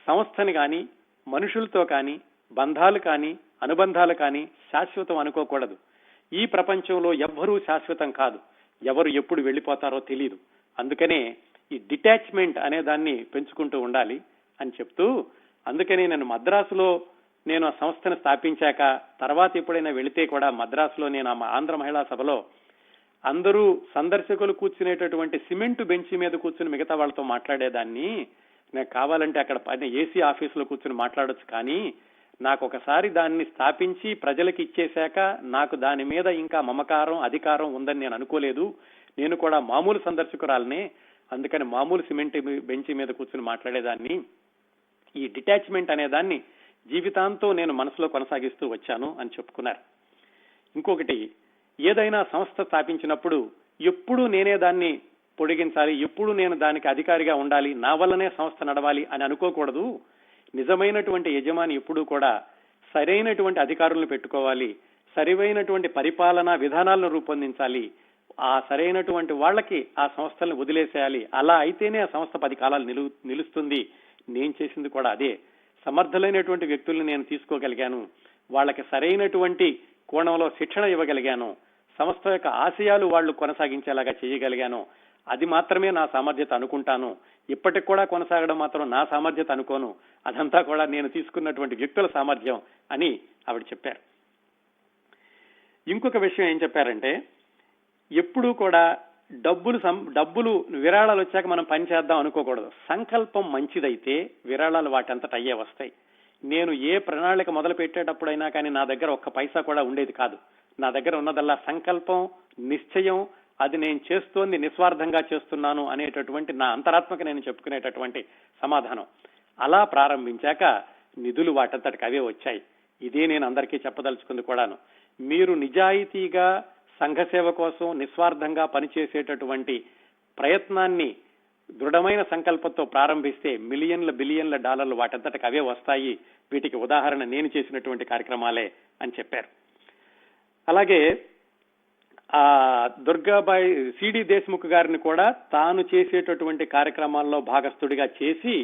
సంస్థని కానీ, మనుషులతో కానీ, బంధాలు కానీ, అనుబంధాలు కానీ శాశ్వతం అనుకోకూడదు. ఈ ప్రపంచంలో ఎవ్వరూ శాశ్వతం కాదు, ఎవరు ఎప్పుడు వెళ్ళిపోతారో తెలియదు. అందుకనే ఈ డిటాచ్మెంట్ అనే దాన్ని పెంచుకుంటూ ఉండాలి అని చెప్తూ, అందుకనే నేను మద్రాసులో నేను ఆ సంస్థను స్థాపించాక తర్వాత ఎప్పుడైనా వెళితే కూడా మద్రాసులో నేను ఆంధ్ర మహిళా సభలో అందరూ సందర్శకులు కూర్చునేటటువంటి సిమెంట్ బెంచ్ మీద కూర్చుని మిగతా వాళ్ళతో మాట్లాడేదాన్ని. నాకు కావాలంటే అక్కడ పైన ఏసీ ఆఫీసులో కూర్చుని మాట్లాడొచ్చు, కానీ నాకు ఒకసారి దాన్ని స్థాపించి ప్రజలకు ఇచ్చేశాక నాకు దాని మీద ఇంకా మమకారం, అధికారం ఉందని నేను అనుకోలేదు. నేను కూడా మామూలు సందర్శకురాలనే, అందుకని మామూలు సిమెంట్ బెంచ్ మీద కూర్చుని మాట్లాడేదాన్ని. ఈ డిటాచ్మెంట్ అనే దాన్ని జీవితాంతం నేను మనసులో కొనసాగిస్తూ వచ్చాను అని చెప్పుకున్నారు. ఇంకొకటి, ఏదైనా సంస్థ స్థాపించినప్పుడు ఎప్పుడు నేనే దాన్ని పొడిగించాలి, ఎప్పుడు నేను దానికి అధికారిగా ఉండాలి, నా వల్లనే సంస్థ నడవాలి అని అనుకోకూడదు. నిజమైనటువంటి యజమాని ఎప్పుడూ కూడా సరైనటువంటి అధికారులను పెట్టుకోవాలి, సరైనటువంటి పరిపాలనా విధానాలను రూపొందించాలి, ఆ సరైనటువంటి వాళ్ళకి ఆ సంస్థలను వదిలేసేయాలి. అలా అయితేనే ఆ సంస్థ 10 కాలాలు నిలుస్తుంది. నేను చేసింది కూడా అదే. సమర్థులైనటువంటి వ్యక్తుల్ని నేను తీసుకోగలిగాను, వాళ్ళకి సరైనటువంటి కోణంలో శిక్షణ ఇవ్వగలిగాను, సంస్థ యొక్క ఆశయాలు వాళ్ళు కొనసాగించేలాగా చేయగలిగాను. అది మాత్రమే నా సామర్థ్యత అనుకుంటాను. ఇప్పటికి కూడా కొనసాగడం మాత్రం నా సామర్థ్యత అనుకోను, అదంతా కూడా నేను తీసుకున్నటువంటి వ్యక్తుల సామర్థ్యం అని ఆవిడ చెప్పారు. ఇంకొక విషయం ఏం చెప్పారంటే, ఎప్పుడూ కూడా డబ్బులు విరాళాలు వచ్చాక మనం పని చేద్దాం అనుకోకూడదు. సంకల్పం మంచిదైతే విరాళాలు వాటంతట అయ్యే వస్తాయి. నేను ఏ ప్రణాళిక మొదలు పెట్టేటప్పుడైనా కానీ నా దగ్గర ఒక్క పైసా కూడా ఉండేది కాదు. నా దగ్గర ఉన్నదల్లా సంకల్పం, నిశ్చయం, అది నేను చేస్తోంది నిస్వార్థంగా చేస్తున్నాను అనేటటువంటి నా అంతరాత్మక నేను చెప్పుకునేటటువంటి సమాధానం. అలా ప్రారంభించాక నిధులు వాటంతటికి అవే వచ్చాయి. ఇదే నేను అందరికీ చెప్పదలుచుకుంది కూడాను. మీరు నిజాయితీగా సంఘ సేవ కోసం నిస్వార్థంగా పనిచేసేటటువంటి ప్రయత్నాన్ని దృఢమైన సంకల్పంతో ప్రారంభిస్తే మిలియన్ల బిలియన్ల డాలర్లు వాటంతటికి అవే వస్తాయి. వీటికి ఉదాహరణ నేను చేసినటువంటి కార్యక్రమాలే అని చెప్పారు. అలాగే ఆ దుర్గాబాయి సిడి దేశ్ముఖ్ గారిని కూడా తాను చేసేటటువంటి కార్యక్రమాల్లో భాగస్థుడిగా చేసి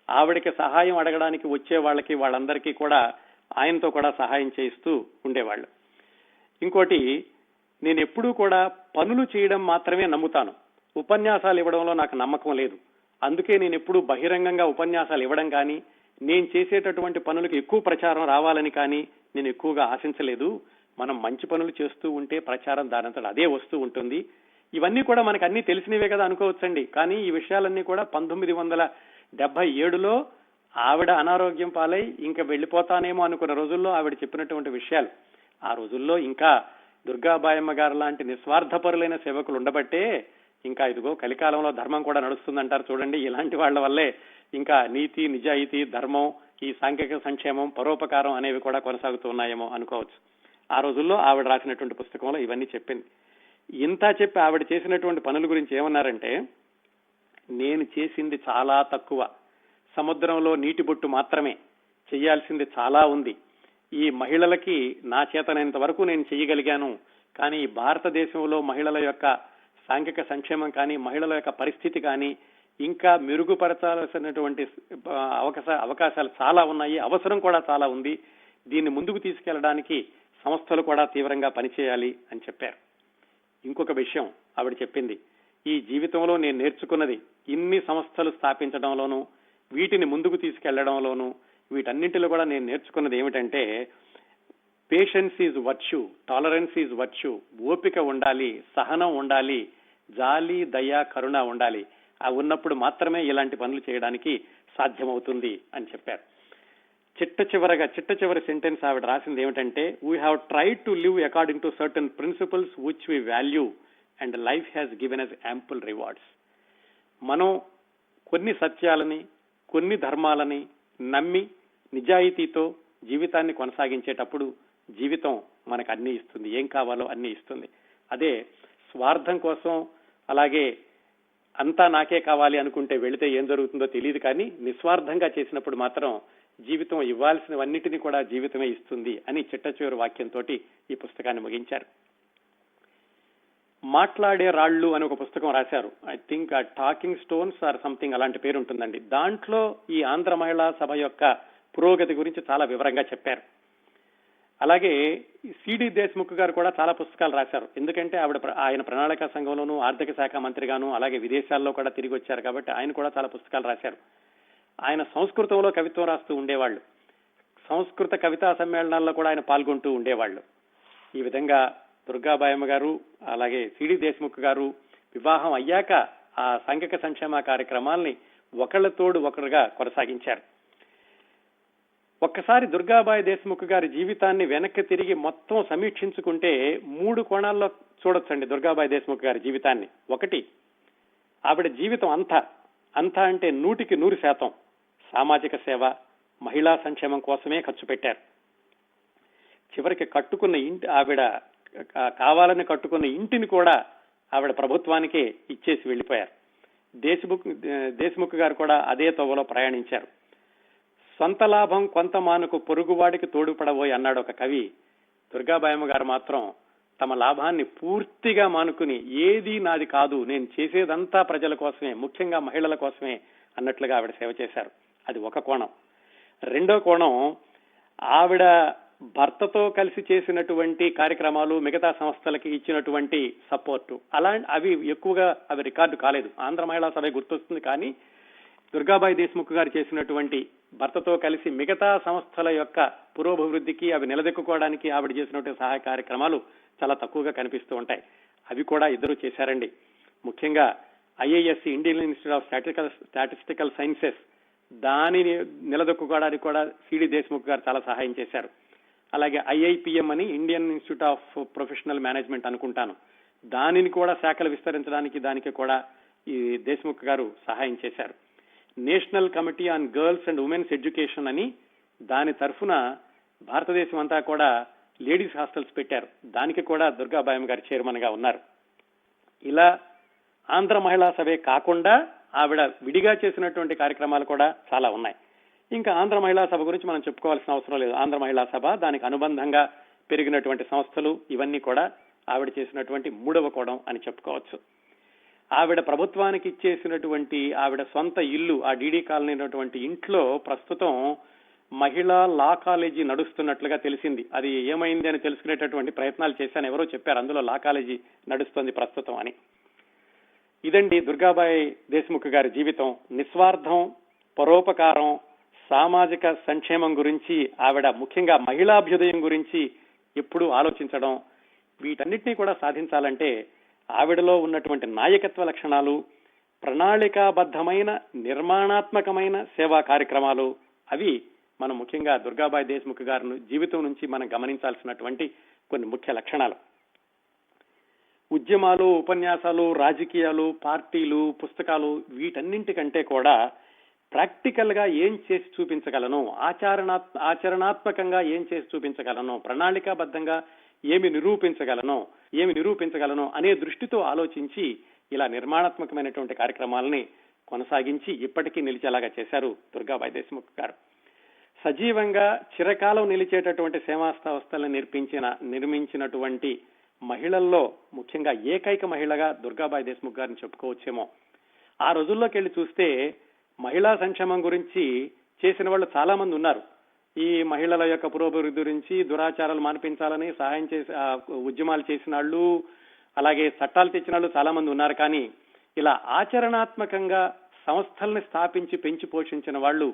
ఆవిడకి సహాయం అడగడానికి వచ్చే వాళ్ళకి వాళ్ళందరికీ కూడా ఆయనతో కూడా సహాయం చేయిస్తూ ఉండేవాళ్ళు. ఇంకోటి, నేను ఎప్పుడూ కూడా పనులు చేయడం మాత్రమే నమ్ముతాను. ఉపన్యాసాలు ఇవ్వడంలో నాకు నమ్మకం లేదు. అందుకే నేను ఎప్పుడూ బహిరంగంగా ఉపన్యాసాలు ఇవ్వడం కానీ, నేను చేసేటటువంటి పనులకు ఎక్కువ ప్రచారం రావాలని కానీ నేను ఎక్కువగా ఆశించలేదు. మనం మంచి పనులు చేస్తూ ఉంటే ప్రచారం దానంతట అదే వస్తూ ఉంటుంది. ఇవన్నీ కూడా మనకు అన్ని తెలిసినవే కదా అనుకోవచ్చండి. కానీ ఈ విషయాలన్నీ కూడా 1977లో ఆవిడ అనారోగ్యం పాలై ఇంకా వెళ్లిపోతానేమో అనుకున్న రోజుల్లో ఆవిడ చెప్పినటువంటి విషయాలు. ఆ రోజుల్లో ఇంకా దుర్గాబాయమ్మ గారు లాంటి నిస్వార్థపరులైన సేవకులు ఉండబట్టే ఇంకా ఇదిగో కలికాలంలో ధర్మం కూడా నడుస్తుందంటారు చూడండి. ఇలాంటి వాళ్ళ వల్లే ఇంకా నీతి, నిజాయితీ, ధర్మం, ఈ సాంఘిక సంక్షేమం, పరోపకారం అనేవి కూడా కొనసాగుతూ ఉన్నాయేమో అనుకోవచ్చు. ఆ రోజుల్లో ఆవిడ రాసినటువంటి పుస్తకంలో ఇవన్నీ చెప్పింది. ఇంత చెప్పి ఆవిడ చేసినటువంటి పనుల గురించి ఏమన్నారంటే, నేను చేసింది చాలా తక్కువ, సముద్రంలో నీటి బొట్టు మాత్రమే, చేయాల్సింది చాలా ఉంది. ఈ మహిళలకి నా చేతనైనంత వరకు నేను చేయగలిగాను. కానీ భారతదేశంలో మహిళల యొక్క సాంఘిక సంక్షేమం కానీ, మహిళల యొక్క పరిస్థితి కానీ ఇంకా మెరుగుపరచాల్సినటువంటి అవకాశాలు చాలా ఉన్నాయి, అవసరం కూడా చాలా ఉంది. దీన్ని ముందుకు తీసుకెళ్లడానికి సంస్థలు కూడా తీవ్రంగా పనిచేయాలి అని చెప్పారు. ఇంకొక విషయం ఆవిడ చెప్పింది, ఈ జీవితంలో నేను నేర్చుకున్నది ఇన్ని సంస్థలు స్థాపించడంలోనూ వీటిని ముందుకు తీసుకెళ్లడంలోనూ వీటన్నింటిలో కూడా నేను నేర్చుకున్నది ఏమిటంటే, patience is virtue, tolerance is virtue. ఓపిక ఉండాలి, సహనం ఉండాలి, జాలి, దయ, కరుణ ఉండాలి. అవి ఉన్నప్పుడు మాత్రమే ఇలాంటి పనులు చేయడానికి సాధ్యమవుతుంది అని చెప్పారు. చిట్ట చివరి సెంటెన్స్ ఆవిడ రాసింది ఏమిటంటే, we have tried to live according to certain principles which we value and life has given us ample rewards. మనం కొన్ని సత్యాలని, కొన్ని ధర్మాలని నమ్మి నిజాయితీతో జీవితాన్ని కొనసాగించేటప్పుడు జీవితం మనకు అన్ని ఇస్తుంది, ఏం కావాలో అన్ని ఇస్తుంది. అదే స్వార్థం కోసం అలాగే అంతా నాకే కావాలి అనుకుంటే వెళితే ఏం జరుగుతుందో తెలియదు. కానీ నిస్వార్థంగా చేసినప్పుడు మాత్రం జీవితం ఇవ్వాల్సినవన్నిటినీ కూడా జీవితమే ఇస్తుంది అని చిట్ట చివరి వాక్యంతో ఈ పుస్తకాన్ని ముగించారు. మాట్లాడే రాళ్లు అని ఒక పుస్తకం రాశారు. I think talking stones or something అలాంటి పేరు ఉంటుందండి. దాంట్లో ఈ ఆంధ్ర మహిళా సభ యొక్క పురోగతి గురించి చాలా వివరంగా చెప్పారు. అలాగే సిడి దేశ్ముఖ్ గారు కూడా చాలా పుస్తకాలు రాశారు. ఎందుకంటే ఆయన ప్రణాళికా సంఘంలోనూ ఆర్థిక శాఖ మంత్రిగాను అలాగే విదేశాల్లో కూడా తిరిగి వచ్చారు కాబట్టి ఆయన కూడా చాలా పుస్తకాలు రాశారు. ఆయన సంస్కృతంలో కవిత్వం రాస్తూ ఉండేవాళ్ళు. సంస్కృత కవితా సమ్మేళనాల్లో కూడా ఆయన పాల్గొంటూ ఉండేవాళ్ళు. ఈ విధంగా దుర్గాబాయమ్మ గారు అలాగే సిడి దేశ్ముఖ్ గారు వివాహం అయ్యాక ఆ సాంఘిక సంక్షేమ కార్యక్రమాల్ని ఒకళ్ళ తోడు ఒకరుగా కొనసాగించారు. ఒక్కసారి దుర్గాబాయి దేశ్ముఖ్ గారి జీవితాన్ని వెనక్కి తిరిగి మొత్తం సమీక్షించుకుంటే 3 కోణాల్లో చూడొచ్చండి దుర్గాబాయి దేశ్ముఖ్ గారి జీవితాన్ని. ఒకటి, ఆవిడ జీవితం అంతా అంటే 100% సామాజిక సేవ, మహిళా సంక్షేమం కోసమే ఖర్చు పెట్టారు. చివరికి కట్టుకున్న ఇంటి ఆవిడ కావాలని కట్టుకున్న ఇంటిని కూడా ఆవిడ ప్రభుత్వానికే ఇచ్చేసి వెళ్లిపోయారు. దేశ్ముఖ్ గారు కూడా అదే తోవలో ప్రయాణించారు. సొంత లాభం కొంత మానుకు పొరుగువాడికి తోడుపడబోయి అన్నాడు ఒక కవి. దుర్గాబాయమ్మ గారు మాత్రం తమ లాభాన్ని పూర్తిగా మానుకుని ఏదీ నాది కాదు, నేను చేసేదంతా ప్రజల కోసమే, ముఖ్యంగా మహిళల కోసమే అన్నట్లుగా ఆవిడ సేవ చేశారు. అది ఒక కోణం. రెండో కోణం, ఆవిడ భర్తతో కలిసి చేసినటువంటి కార్యక్రమాలు, మిగతా సంస్థలకి ఇచ్చినటువంటి సపోర్టు అవి ఎక్కువగా రికార్డు కాలేదు. ఆంధ్ర మహిళా సభ గుర్తొస్తుంది. కానీ దుర్గాబాయి దేశ్ముఖ్ గారు చేసినటువంటి భర్తతో కలిసి మిగతా సంస్థల యొక్క పురోభివృద్ధికి అవి నిలదొక్కుకోవడానికి ఆవిడ చేసినటువంటి సహాయ కార్యక్రమాలు చాలా తక్కువగా కనిపిస్తూ ఉంటాయి. అవి కూడా ఇద్దరు చేశారండి. ముఖ్యంగా IISc, Indian institute of statistical sciences, దానిని నిలదొక్కుకోవడానికి కూడా సిడి దేశ్ముఖ్ గారు చాలా సహాయం చేశారు. అలాగే ఐఐపిఎం అని, Indian institute of professional management అనుకుంటాను, దానిని కూడా శాఖలు విస్తరించడానికి దానికి కూడా ఈ దేశ్ముఖ్ గారు సహాయం చేశారు. National committee on girls and women's education అని, దాని తరఫున భారతదేశం అంతా కూడా లేడీస్ హాస్టల్స్ పెట్టారు. దానికి కూడా దుర్గాబాయమ్మ గారు చైర్మన్ గా ఉన్నారు. ఇలా ఆంధ్ర మహిళా సభే కాకుండా ఆవిడ విడిగా చేసినటువంటి కార్యక్రమాలు కూడా చాలా ఉన్నాయి. ఇంకా ఆంధ్ర మహిళా సభ గురించి మనం చెప్పుకోవాల్సిన అవసరం లేదు. ఆంధ్ర మహిళా సభ, దానికి అనుబంధంగా పెరిగినటువంటి సంస్థలు, ఇవన్నీ కూడా ఆవిడ చేసినటువంటి మూడవ కోణం అని చెప్పుకోవచ్చు. ఆవిడ ప్రభుత్వానికి ఇచ్చేసినటువంటి ఆవిడ సొంత ఇల్లు, ఆ డీడీ కాలనీ ఉన్నటువంటి ఇంట్లో ప్రస్తుతం మహిళా లా కాలేజీ నడుస్తున్నట్లుగా తెలిసింది. అది ఏమైంది అని తెలుసుకునేటటువంటి ప్రయత్నాలు చేశాను. ఎవరో చెప్పారు అందులో లా కాలేజీ నడుస్తుంది ప్రస్తుతం అని. ఇదండి దుర్గాబాయి దేశ్ముఖ్ గారి జీవితం. నిస్వార్థం, పరోపకారం, సామాజిక సంక్షేమం గురించి ఆవిడ, ముఖ్యంగా మహిళాభ్యుదయం గురించి ఎప్పుడూ ఆలోచించడం, వీటన్నిటినీ కూడా సాధించాలంటే ఆవిడలో ఉన్నటువంటి నాయకత్వ లక్షణాలు, ప్రణాళికాబద్ధమైన నిర్మాణాత్మకమైన సేవా కార్యక్రమాలు, అవి మనం ముఖ్యంగా దుర్గాబాయి దేశ్ముఖ్ గారి జీవితం నుంచి మనం గమనించాల్సినటువంటి కొన్ని ముఖ్య లక్షణాలు. ఉద్యమాలు, ఉపన్యాసాలు, రాజకీయాలు, పార్టీలు, పుస్తకాలు, వీటన్నింటికంటే కూడా ప్రాక్టికల్ గా ఏం చేసి చూపించగలను, ఆచరణాత్మకంగా ఏం చేసి చూపించగలను, ప్రణాళికాబద్ధంగా ఏమి నిరూపించగలను అనే దృష్టితో ఆలోచించి ఇలా నిర్మాణాత్మకమైనటువంటి కార్యక్రమాలని కొనసాగించి ఇప్పటికీ నిలిచేలాగా చేశారు దుర్గాబాయి దేశ్ముఖ్ గారు. సజీవంగా చిరకాలం నిలిచేటటువంటి సేవా సంస్థలను నిర్మించినటువంటి మహిళల్లో ముఖ్యంగా ఏకైక మహిళగా దుర్గాబాయి దేశ్ముఖ్ గారిని చెప్పుకోవచ్చేమో. ఆ రోజుల్లోకి వెళ్ళి చూస్తే మహిళా సంక్షేమం గురించి చేసిన వాళ్ళు చాలా మంది ఉన్నారు. ఈ మహిళల యొక్క పురోభివృద్ధి గురించి, దురాచారాలు మాన్పించాలని సహాయం చేసి ఉద్యమాలు చేసిన వాళ్ళు, అలాగే చట్టాలు తెచ్చిన వాళ్ళు చాలా మంది ఉన్నారు. కానీ ఇలా ఆచరణాత్మకంగా సంస్థల్ని స్థాపించి పెంచి పోషించిన వాళ్ళు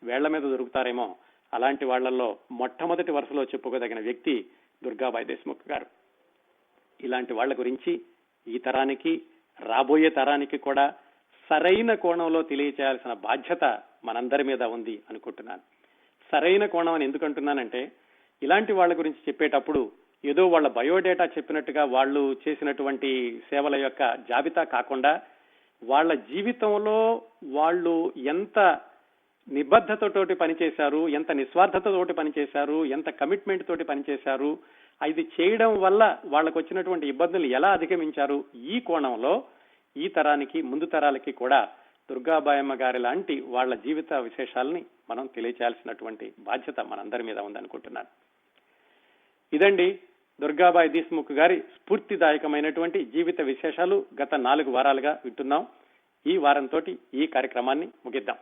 వేళ్ల మీద దొరుకుతారేమో. అలాంటి వాళ్లలో మొట్టమొదటి వరుసలో చెప్పుకోదగిన వ్యక్తి దుర్గాబాయి దేశ్ముఖ్ గారు. ఇలాంటి వాళ్ళ గురించి ఈ తరానికి, రాబోయే తరానికి కూడా సరైన కోణంలో తెలియచేయాల్సిన బాధ్యత మనందరి మీద ఉంది అనుకుంటున్నాను. సరైన కోణం అని ఎందుకంటున్నానంటే, ఇలాంటి వాళ్ళ గురించి చెప్పేటప్పుడు ఏదో వాళ్ళ బయోడేటా చెప్పినట్టుగా వాళ్ళు చేసినటువంటి సేవల యొక్క జాబితా కాకుండా, వాళ్ళ జీవితంలో వాళ్ళు ఎంత నిబద్ధతతోటి పనిచేశారు, ఎంత నిస్వార్థతతోటి పనిచేశారు, ఎంత కమిట్మెంట్ తోటి పనిచేశారు, ఇది చేయడం వల్ల వాళ్ళకు వచ్చినటువంటి ఇబ్బందులు ఎలా అధిగమించారు, ఈ కోణంలో ఈ తరానికి, ముందు తరాలకి కూడా దుర్గాబాయమ్మ గారి లాంటి వాళ్ళ జీవిత విశేషాలని మనం తెలియచేయాల్సినటువంటి బాధ్యత మనందరి మీద ఉందనుకుంటున్నాను. ఇదండి దుర్గాబాయి దేశ్ముఖ్ గారి స్ఫూర్తిదాయకమైనటువంటి జీవిత విశేషాలు. గత 4 వారాలుగా వింటున్నాం. ఈ వారంతో ఈ కార్యక్రమాన్ని ముగిద్దాం.